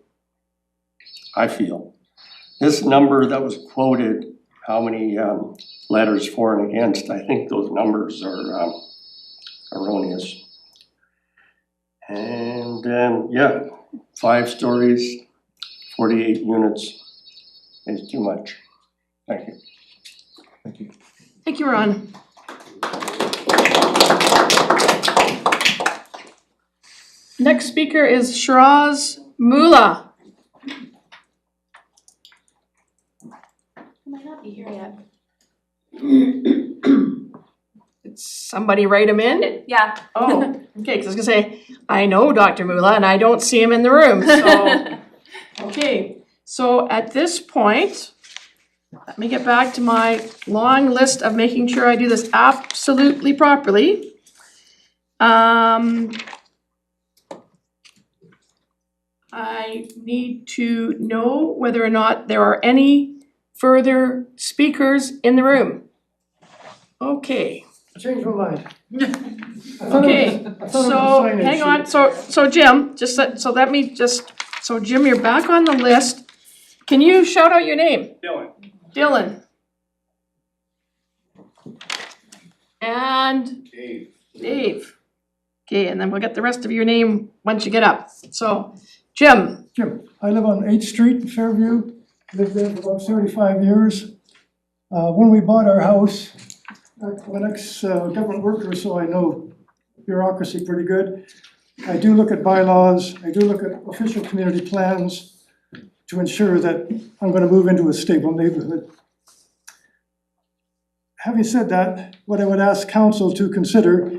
I feel. This number that was quoted, how many letters for and against, I think those numbers are erroneous. And yeah, 5 stories, 48 units is too much. Thank you. Thank you. Thank you, Ron. Next speaker is Shiraz Mullah. Might not be here yet. Did somebody write him in? Yeah. Oh, okay, because I was gonna say, I know Dr. Mullah and I don't see him in the room, so. Okay, so at this point, let me get back to my long list of making sure I do this absolutely properly. I need to know whether or not there are any further speakers in the room. Okay. I changed my mind. Okay, so hang on, so Jim, so Jim, you're back on the list. Can you shout out your name? Dylan. And Dave. Okay, and then we'll get the rest of your name once you get up. So, Jim. I live on 8th Street in Fairview, lived there for about 35 years. When we bought our house, I'm an ex-government worker, so I know bureaucracy pretty good. I do look at bylaws, I do look at official community plans to ensure that I'm going to move into a stable neighborhood. Having said that, what I would ask council to consider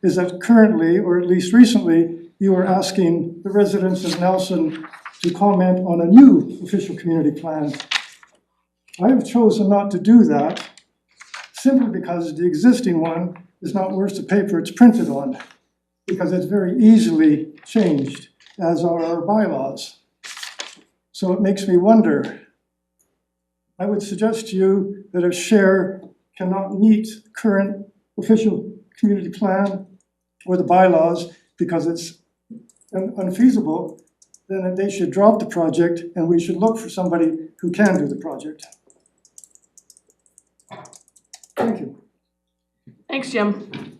is that currently, or at least recently, you are asking the residents of Nelson to comment on a new official community plan. I have chosen not to do that simply because the existing one is not worth the paper it's printed on, because it's very easily changed, as are our bylaws. So it makes me wonder. I would suggest to you that if Share cannot meet current official community plan or the bylaws because it's unfeasible, then they should drop the project and we should look for somebody who can do the project. Thank you. Thanks, Jim.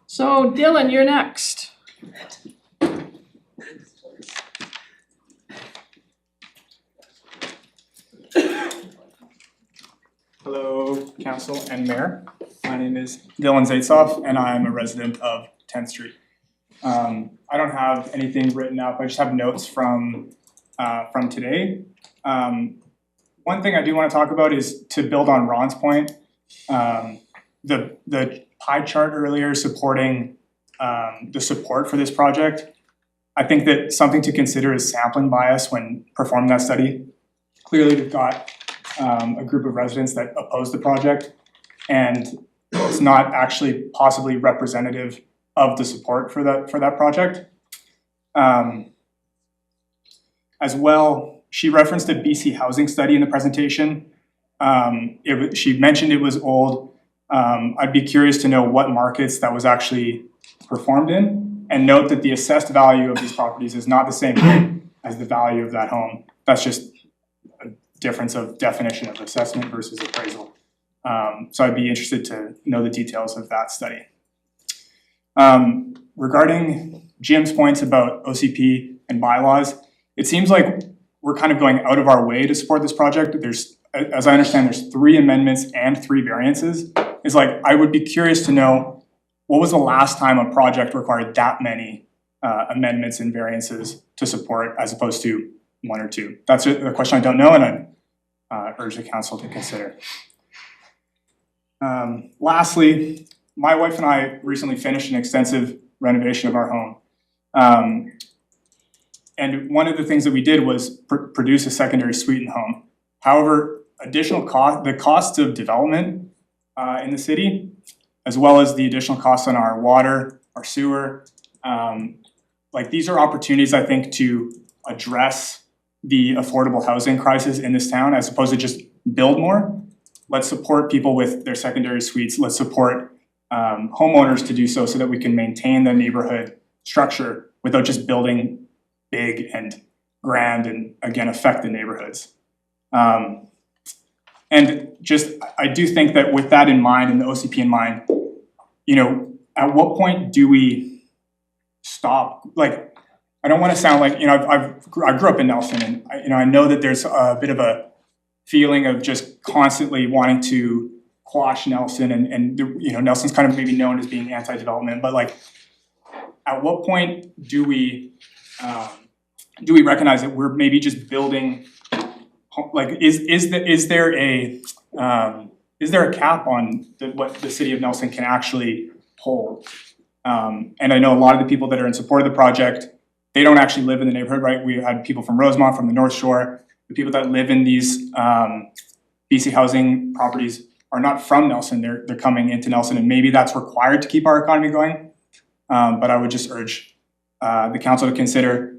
So Dylan, you're next. Hello, Council and Mayor. My name is Dylan Zaitsoff, and I'm a resident of 10th Street. I don't have anything written up. I just have notes from today. One thing I do want to talk about is to build on Ron's point. The pie chart earlier supporting the support for this project. I think that something to consider is sampling bias when performing that study. Clearly, we've got a group of residents that oppose the project, and it's not actually possibly representative of the support for that project. As well, she referenced a BC housing study in the presentation. She mentioned it was old. I'd be curious to know what markets that was actually performed in, and note that the assessed value of these properties is not the same as the value of that home. That's just a difference of definition of assessment versus appraisal. So I'd be interested to know the details of that study. Regarding Jim's points about OCP and bylaws, it seems like we're kind of going out of our way to support this project. There's, as I understand, there's 3 amendments and 3 variances. It's like, I would be curious to know, what was the last time a project required that many amendments and variances to support as opposed to 1 or 2? That's a question I don't know, and I urge the council to consider. Lastly, my wife and I recently finished an extensive renovation of our home. And one of the things that we did was produce a secondary suite in the home. However, the costs of development in the city, as well as the additional costs on our water, our sewer, like these are opportunities, I think, to address the affordable housing crisis in this town, as opposed to just build more. Let's support people with their secondary suites. Let's support homeowners to do so that we can maintain the neighborhood structure without just building big and grand and, again, affect the neighborhoods. And just, I do think that with that in mind and the OCP in mind, at what point do we stop? Like, I don't want to sound like, I grew up in Nelson, and I know that there's a bit of a feeling of just constantly wanting to quash Nelson, and Nelson's kind of maybe known as being anti-development, but like, at what point do we recognize that we're maybe just building? Like, is there a cap on what the city of Nelson can actually hold? And I know a lot of the people that are in support of the project, they don't actually live in the neighborhood, right? We had people from Rosemont, from the North Shore, the people that live in these BC Housing properties are not from Nelson, they're coming into Nelson, and maybe that's required to keep our economy going. But I would just urge the council to consider,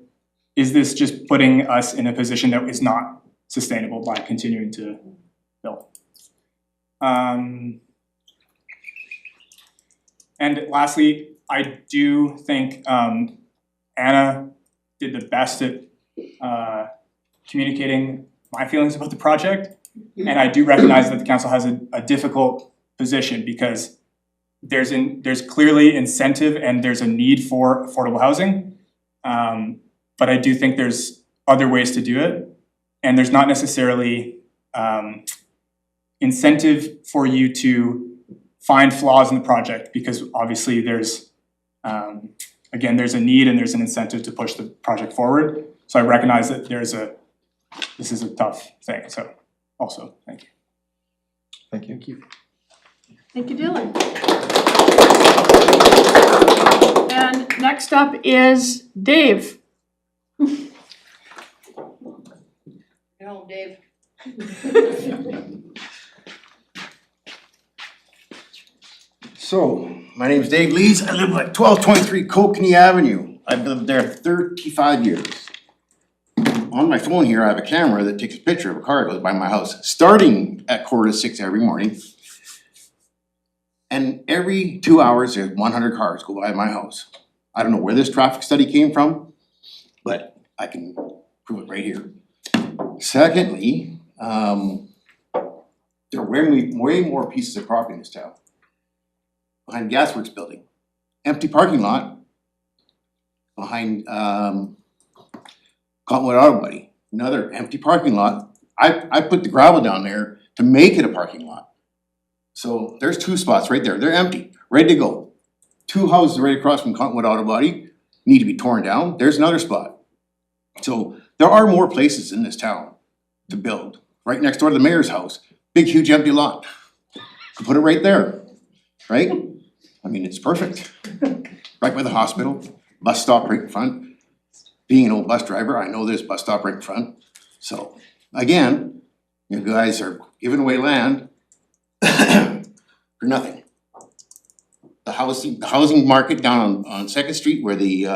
is this just putting us in a position that is not sustainable by continuing to build? And lastly, I do think Anna did the best at communicating my feelings about the project. And I do recognize that the council has a difficult position because there's clearly incentive and there's a need for affordable housing. But I do think there's other ways to do it. And there's not necessarily incentive for you to find flaws in the project because obviously there's, again, there's a need and there's an incentive to push the project forward. So I recognize that this is a tough thing, so also, thank you. Thank you. Thank you, Dylan. And next up is Dave. No, Dave. So, my name's Dave Lees. I live at 1223 Kokanee Avenue. I've lived there 35 years. On my phone here, I have a camera that takes a picture of a car that goes by my house, starting at 5:45 every morning. And every 2 hours, there's 100 cars go by my house. I don't know where this traffic study came from, but I can prove it right here. Secondly, there are way more pieces of property in this town. Behind Gasworks building, empty parking lot. Behind Cottonwood Auto Body, another empty parking lot. I put the gravel down there to make it a parking lot. So there's 2 spots right there, they're empty, ready to go. 2 houses right across from Cottonwood Auto Body need to be torn down, there's another spot. So there are more places in this town to build. Right next door to the mayor's house, big huge empty lot. Put it right there, right? I mean, it's perfect. Right by the hospital, bus stop right in front. Being an old bus driver, I know there's a bus stop right in front. So, again, you guys are giving away land for nothing. The housing market down on Second Street where the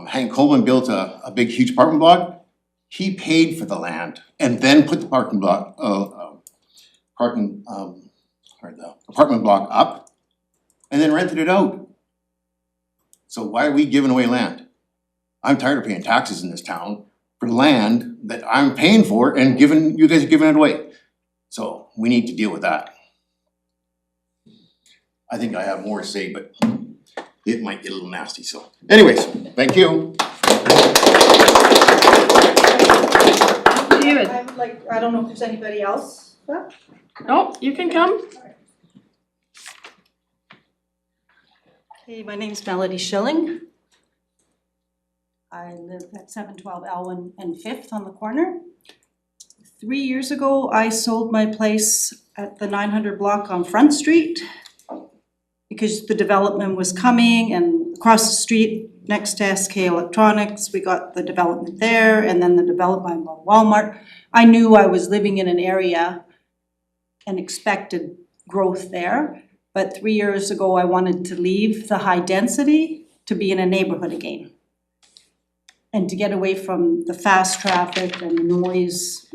Hank Coleman built a big huge apartment block, he paid for the land and then put the apartment block up and then rented it out. So why are we giving away land? I'm tired of paying taxes in this town for land that I'm paying for and you guys are giving it away. So we need to deal with that. I think I have more to say, but it might get a little nasty, so. Anyways, thank you. David. I would like, I don't know if there's anybody else. No, you can come. Hey, my name's Melody Schilling. I live at 712 Elwyn and 5th on the corner. 3 years ago, I sold my place at the 900 block on Front Street because the development was coming, and across the street next to SK Electronics, we got the development there, and then the development by Walmart. I knew I was living in an area and expected growth there, but 3 years ago, I wanted to leave the high density to be in a neighborhood again. And to get away from the fast traffic and the noise,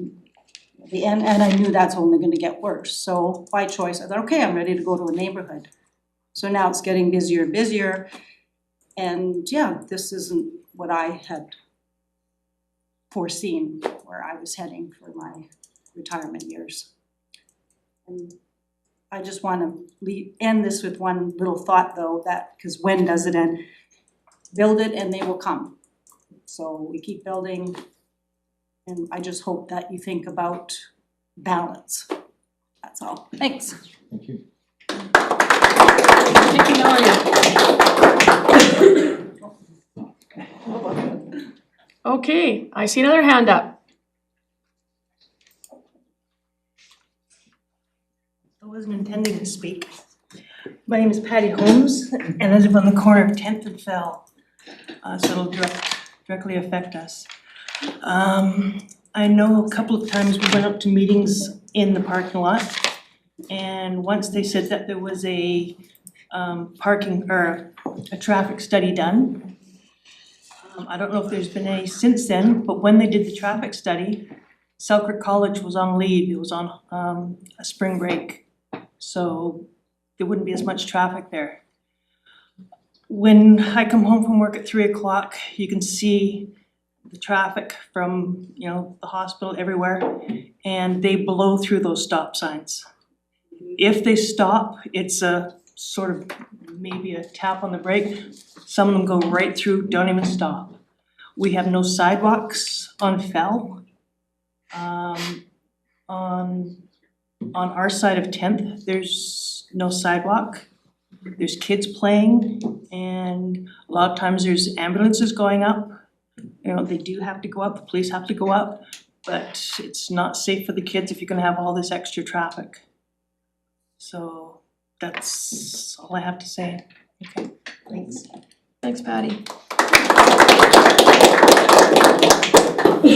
and I knew that's only gonna get worse. So by choice, I thought, okay, I'm ready to go to a neighborhood. So now it's getting busier and busier. And yeah, this isn't what I had foreseen where I was heading for my retirement years. And I just wanna end this with one little thought though, that, because when does it end? Build it and they will come. So we keep building, and I just hope that you think about balance. That's all. Thanks. Thank you. Okay, I see another hand up. I wasn't intending to speak. My name is Patty Holmes, and I live on the corner of 10th and Fell, so it'll directly affect us. I know a couple of times we went up to meetings in the parking lot. And once they said that there was a parking or a traffic study done. I don't know if there's been any since then, but when they did the traffic study, Selkirk College was on leave, it was on a spring break. So there wouldn't be as much traffic there. When I come home from work at 3 o'clock, you can see the traffic from, you know, the hospital everywhere, and they blow through those stop signs. If they stop, it's a sort of maybe a tap on the brake. Some of them go right through, don't even stop. We have no sidewalks on Fell. On our side of 10th, there's no sidewalk. There's kids playing, and a lot of times there's ambulances going up. You know, they do have to go up, the police have to go up, but it's not safe for the kids if you're gonna have all this extra traffic. So that's all I have to say. Okay, thanks. Thanks, Patty.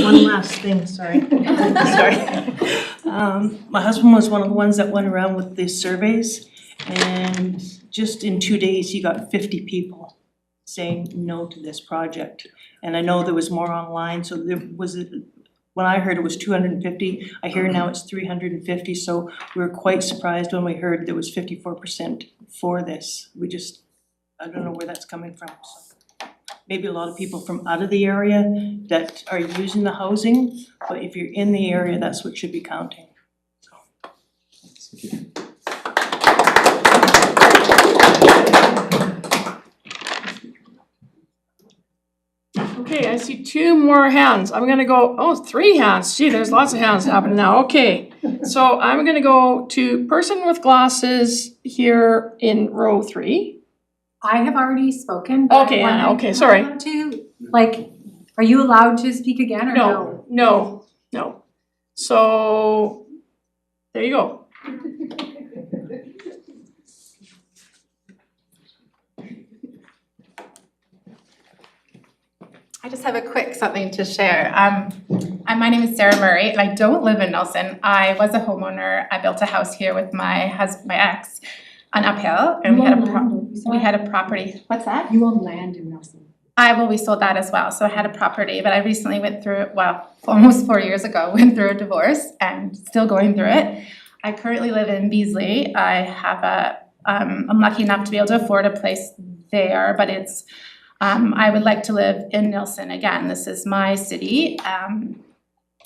One last thing, sorry. Sorry. My husband was one of the ones that went around with the surveys, and just in 2 days, he got 50 people saying no to this project. And I know there was more online, so there was, when I heard it was 250, I hear now it's 350, so we were quite surprised when we heard there was 54% for this. We just, I don't know where that's coming from. So maybe a lot of people from out of the area that are using the housing, but if you're in the area, that's what should be counting. Okay, I see 2 more hands. I'm gonna go, oh, 3 hands. Gee, there's lots of hands happening now. Okay. So I'm gonna go to person with glasses here in row 3. I have already spoken. But Okay, I Anna, wanted- okay, sorry. am I allowed to, like, are you allowed to speak again or no? No. So, there you go. I just have a quick something to share. My name is Sarah Murray, and I don't live in Nelson. I was a homeowner. I built a house here with my ex on Uphill, and we had a property. What's that? You own land in Nelson. We sold that as well, so I had a property, but I recently went through, almost 4 years ago, went through a divorce and still going through it. I currently live in Beasley. I'm lucky enough to be able to afford a place there, but it's, I would like to live in Nelson again. This is my city, and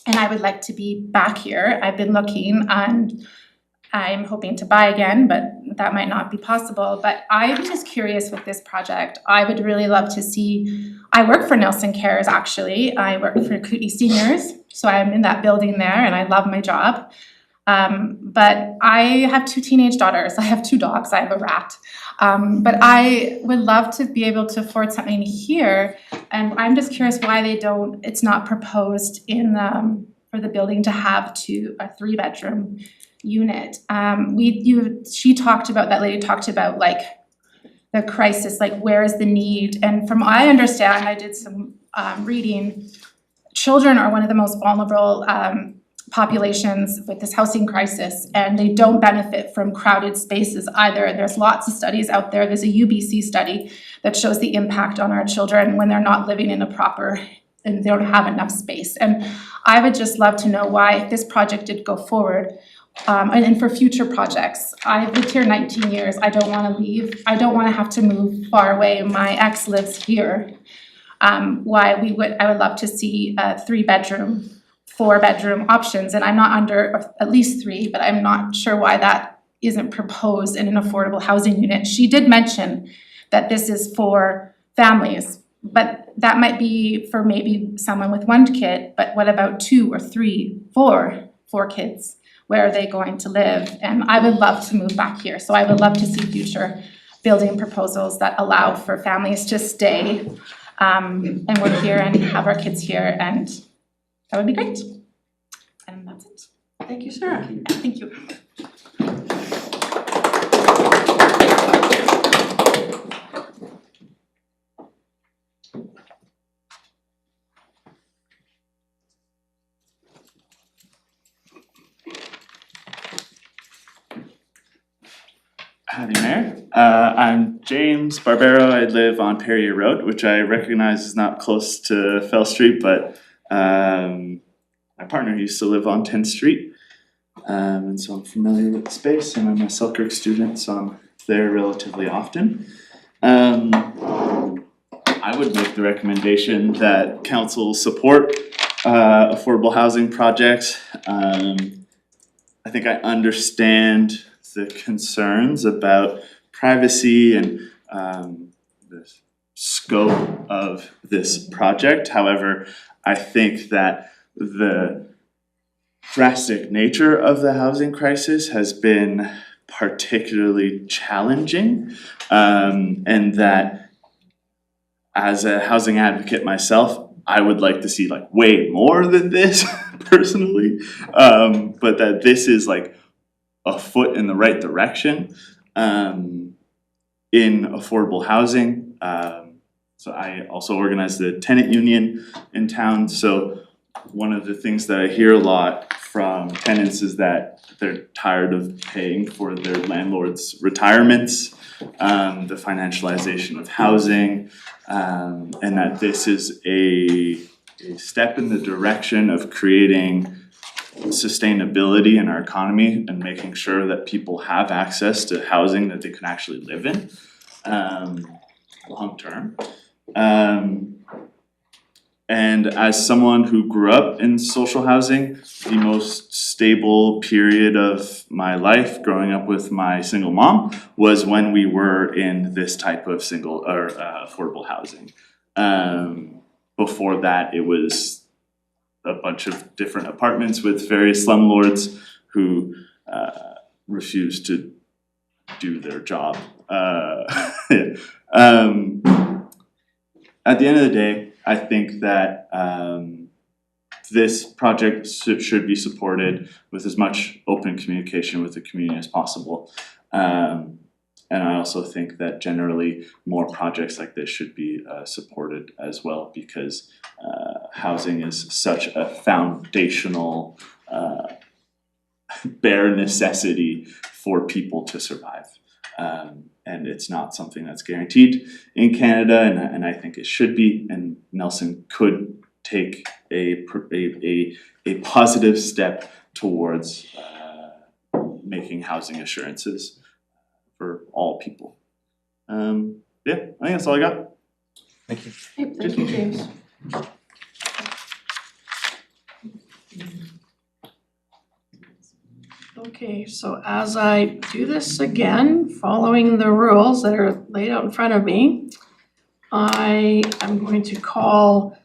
I would like to be back here. I've been looking and I'm hoping to buy again, but that might not be possible. But I'm just curious with this project. I would really love to see, I work for Nelson Cares actually. I work for Kootenai Seniors, so I'm in that building there and I love my job. But I have 2 teenage daughters. I have 2 dogs. I have a rat. But I would love to be able to afford something here. And I'm just curious why it's not proposed for the building to have a 3-bedroom unit. That lady talked about like the crisis, like where is the need? And from what I understand, I did some reading, children are one of the most vulnerable populations with this housing crisis, and they don't benefit from crowded spaces either. There's lots of studies out there. There's a UBC study that shows the impact on our children when they're not living in and they don't have enough space. And I would just love to know why, if this project did go forward, and for future projects. I've lived here 19 years. I don't want to leave. I don't want to have to move far away. My ex lives here. I would love to see a 3-bedroom, 4-bedroom options, and I'm not under at least 3, but I'm not sure why that isn't proposed in an affordable housing unit. She did mention that this is for families, but that might be for maybe someone with 1 kid, but what about 2 or 3, 4 kids? Where are they going to live? And I would love to move back here, so I would love to see future building proposals that allow for families to stay and work here and have our kids here, and that would be great. And that's it. Thank you, Sarah. Thank you. Howdy, Mayor. I'm James Barbero. I live on Perrier Road, which I recognize is not close to Fell Street, but my partner used to live on 10th Street. And so I'm familiar with the space, and I'm a Selkirk student, so I'm there relatively often. I would make the recommendation that council support affordable housing projects. I think I understand the concerns about privacy and the scope of this project. However, I think that the drastic nature of the housing crisis has been particularly challenging, and that as a housing advocate myself, I would like to see like way more than this personally, but that this is like a foot in the right direction in affordable housing. So I also organize the tenant union in town. So one of the things that I hear a lot from tenants is that they're tired of paying for their landlord's retirements, the financialization of housing, and that this is a step in the direction of creating sustainability in our economy and making sure that people have access to housing that they can actually live in long term. And as someone who grew up in social housing, the most stable period of my life growing up with my single mom was when we were in this type of single or affordable housing. Before that, it was a bunch of different apartments with various slumlords who refused to do their job. At the end of the day, I think that this project should be supported with as much open communication with the community as possible. And I also think that generally more projects like this should be supported as well, because housing is such a foundational bare necessity for people to survive. And it's not something that's guaranteed in Canada, and I think it should be, and Nelson could take a positive step towards making housing assurances for all people. Yeah, I think that's all I got. Thank you. Thank you, James. Okay, so as I do this again, following the rules that are laid out in front of me, I am going to call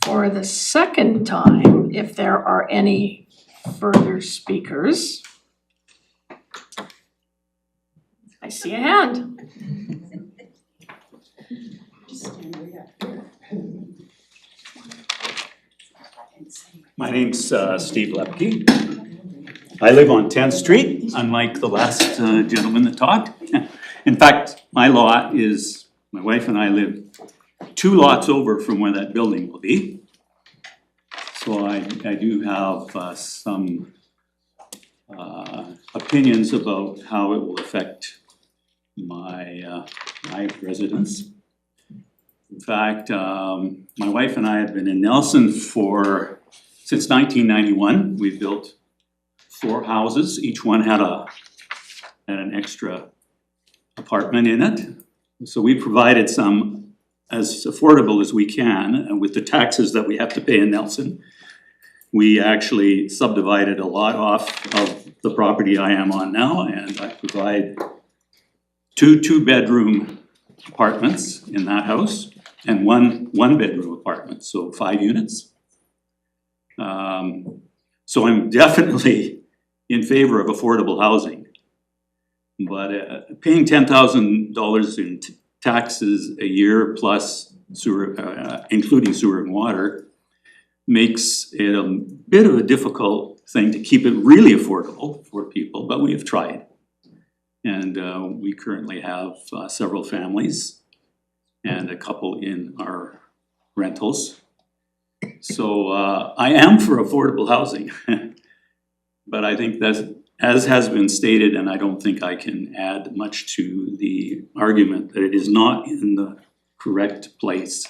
for the second time if there are any further speakers. I see a hand. My name's Steve Lepke. I live on 10th Street, unlike the last gentleman that talked. In fact, my lot is, my wife and I live 2 lots over from where that building will be. So I do have some opinions about how it will affect my residence. In fact, my wife and I have been in Nelson since 1991. We've built 4 houses. Each one had an extra apartment in it. So we provided some as affordable as we can, and with the taxes that we have to pay in Nelson, we actually subdivided a lot off of the property I am on now, and I provide 2 2-bedroom apartments in that house and one 1-bedroom apartment, so 5 units. So I'm definitely in favor of affordable housing. But paying $10,000 in taxes a year plus sewer, including sewer and water, makes it a bit of a difficult thing to keep it really affordable for people, but we have tried. And we currently have several families and a couple in our rentals. So I am for affordable housing, but I think that as has been stated, and I don't think I can add much to the argument, that it is not in the correct place.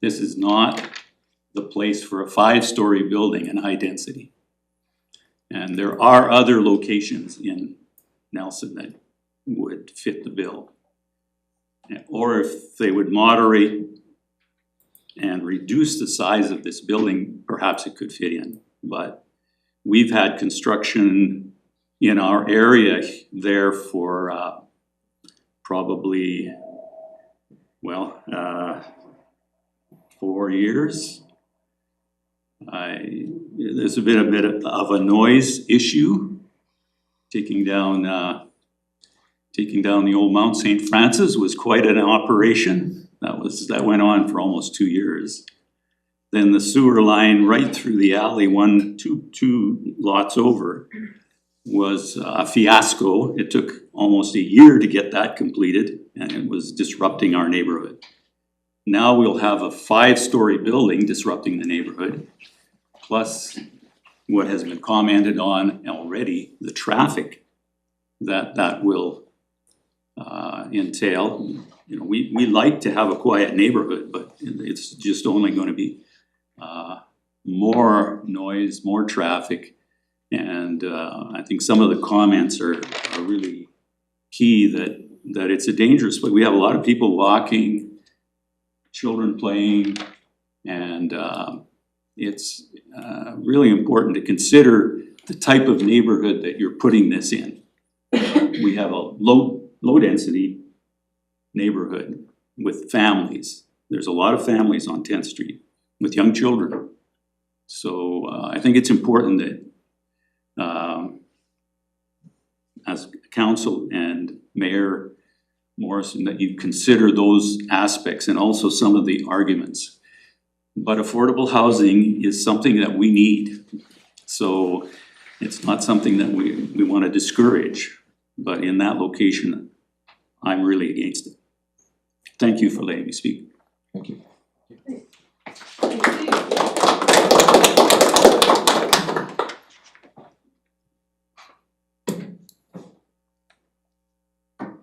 This is not the place for a 5-story building in high density. And there are other locations in Nelson that would fit the bill. Or if they would moderate and reduce the size of this building, perhaps it could fit in. But we've had construction in our area there for probably, 4 years. There's been a bit of a noise issue. Taking down the old Mount St. Francis was quite an operation. That went on for almost 2 years. Then the sewer line right through the alley, two lots over, was a fiasco. It took almost a year to get that completed, and it was disrupting our neighborhood. Now we'll have a 5-story building disrupting the neighborhood, plus what has been commented on already, the traffic that will entail. You know, we like to have a quiet neighborhood, but it's just only going to be more noise, more traffic, and I think some of the comments are really key, that it's a dangerous place. We have a lot of people walking, children playing, and it's really important to consider the type of neighborhood that you're putting this in. We have a low density neighborhood with families. There's a lot of families on 10th Street with young children. So I think it's important that as council and Mayor Morrison, that you consider those aspects and also some of the arguments. But affordable housing is something that we need. So it's not something that we want to discourage, but in that location, I'm really against it. Thank you for letting me speak. Thank you.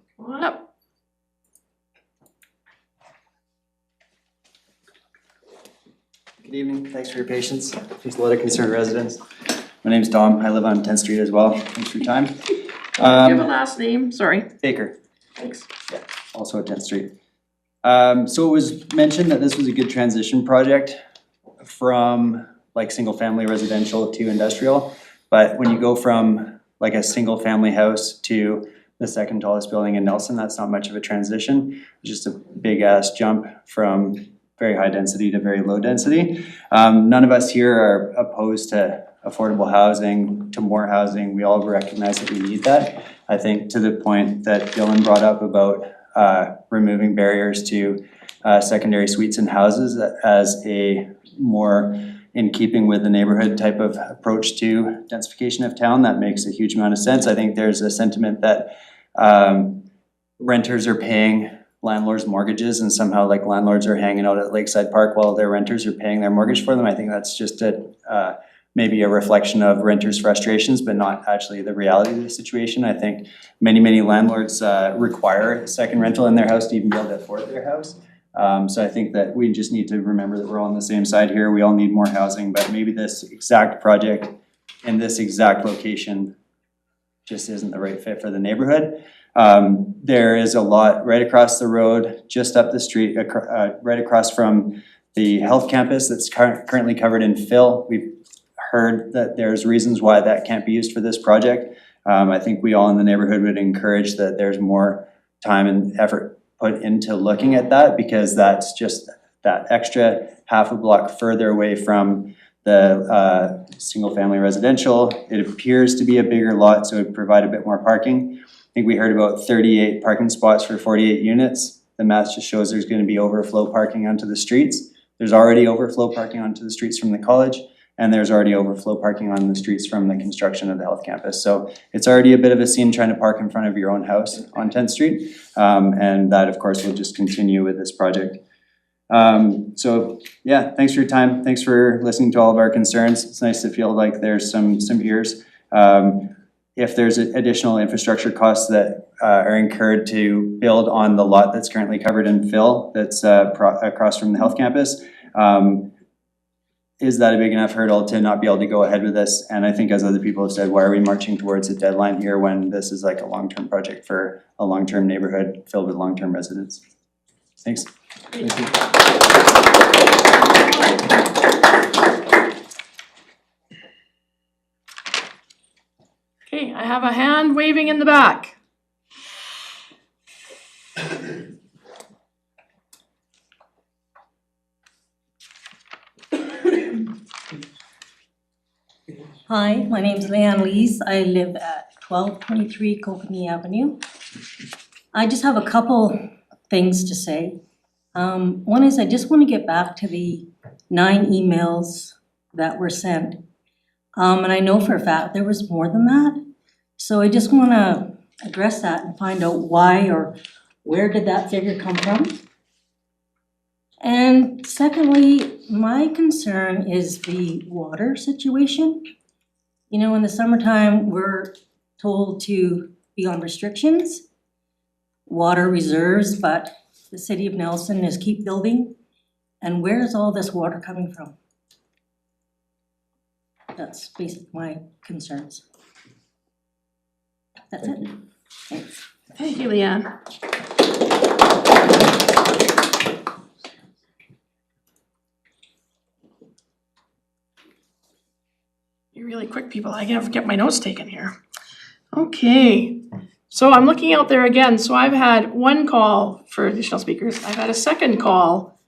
Come on up. Good evening, thanks for your patience. There's a lot of concerned residents. My name's Dom, I live on 10th Street as well. Thanks for your time. Do you have a last name? Sorry. Baker. Thanks. Yeah, also at 10th Street. So it was mentioned that this was a good transition project from like single family residential to industrial. But when you go from like a single family house to the second tallest building in Nelson, that's not much of a transition. It's just a big ass jump from very high density to very low density. None of us here are opposed to affordable housing, to more housing. We all recognize that we need that. I think to the point that Dylan brought up about removing barriers to secondary suites and houses as a more in keeping with the neighborhood type of approach to densification of town, that makes a huge amount of sense. I think there's a sentiment that renters are paying landlords' mortgages and somehow like landlords are hanging out at Lakeside Park while their renters are paying their mortgage for them. I think that's just maybe a reflection of renters' frustrations, but not actually the reality of the situation. I think many landlords require a second rental in their house to even be able to afford their house. So I think that we just need to remember that we're all on the same side here. We all need more housing, but maybe this exact project in this exact location just isn't the right fit for the neighborhood. There is a lot right across the road, just up the street, right across from the health campus that's currently covered in fill. We've heard that there's reasons why that can't be used for this project. I think we all in the neighborhood would encourage that there's more time and effort put into looking at that, because that's just that extra half a block further away from the single family residential. It appears to be a bigger lot, so it would provide a bit more parking. I think we heard about 38 parking spots for 48 units. The math just shows there's going to be overflow parking onto the streets. There's already overflow parking onto the streets from the college, and there's already overflow parking on the streets from the construction of the health campus. So it's already a bit of a scene trying to park in front of your own house on 10th Street. And that of course will just continue with this project. So yeah, thanks for your time. Thanks for listening to all of our concerns. It's nice to feel like there's some ears. if there's additional infrastructure costs that are incurred to build on the lot that's currently covered in fill that's across from the health campus, is that a big enough hurdle to not be able to go ahead with this? And I think as other people have said, why are we marching towards a deadline here when this is like a long-term project for a long-term neighborhood filled with long-term residents? Thanks. Thank you. Okay, I have a hand waving in the back. Hi, my name's Leanne Lees. I live at 1223 Kokanee Avenue. I just have a couple things to say. One is I just want to get back to the 9 emails that were sent. And I know for a fact there was more than that. So I just want to address that and find out why or where did that figure come from. And secondly, my concern is the water situation. You know, in the summertime, we're told to be on restrictions, water reserves, but the city of Nelson is keep building. And where is all this water coming from? That's basically my concerns. That's it. Thanks. Thank you, Leanne. You're really quick, people. I gotta get my notes taken here. Okay, so I'm looking out there again. So I've had 1 call for additional speakers. I've had a second call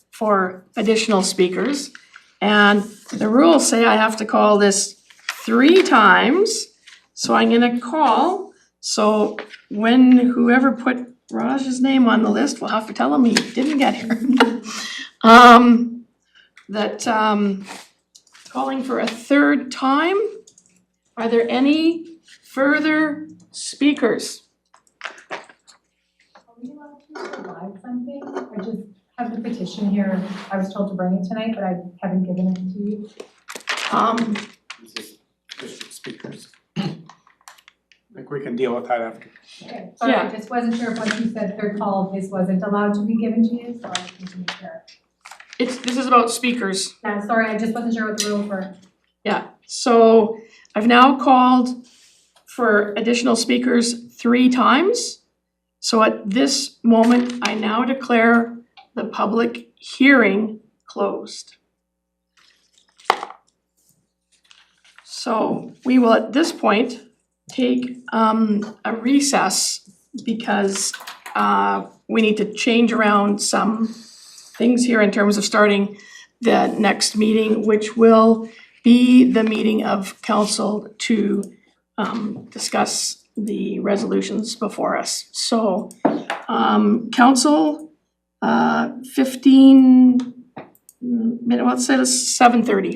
for additional speakers. And the rules say I have to call this 3 times. So I'm gonna call. So when whoever put Raj's name on the list, we'll have to tell him he didn't get here. Calling for a 3rd time. Are there any further speakers? Are we allowed to provide something? I just have the petition here. I was told to bring it tonight, but I haven't given it to you. Speakers. I think we can deal with that after. Okay, sorry, I just wasn't sure if once you said 3rd call, this wasn't allowed to be given to you, so I just need to make sure. This is about speakers. Yeah, sorry, I just wasn't sure what the rules were. Yeah, so I've now called for additional speakers 3 times. So at this moment, I now declare the public hearing closed. So we will at this point take a recess because we need to change around some things here in terms of starting the next meeting, which will be the meeting of council to discuss the resolutions before us. So council, 15 minutes, let's say it's 7:30.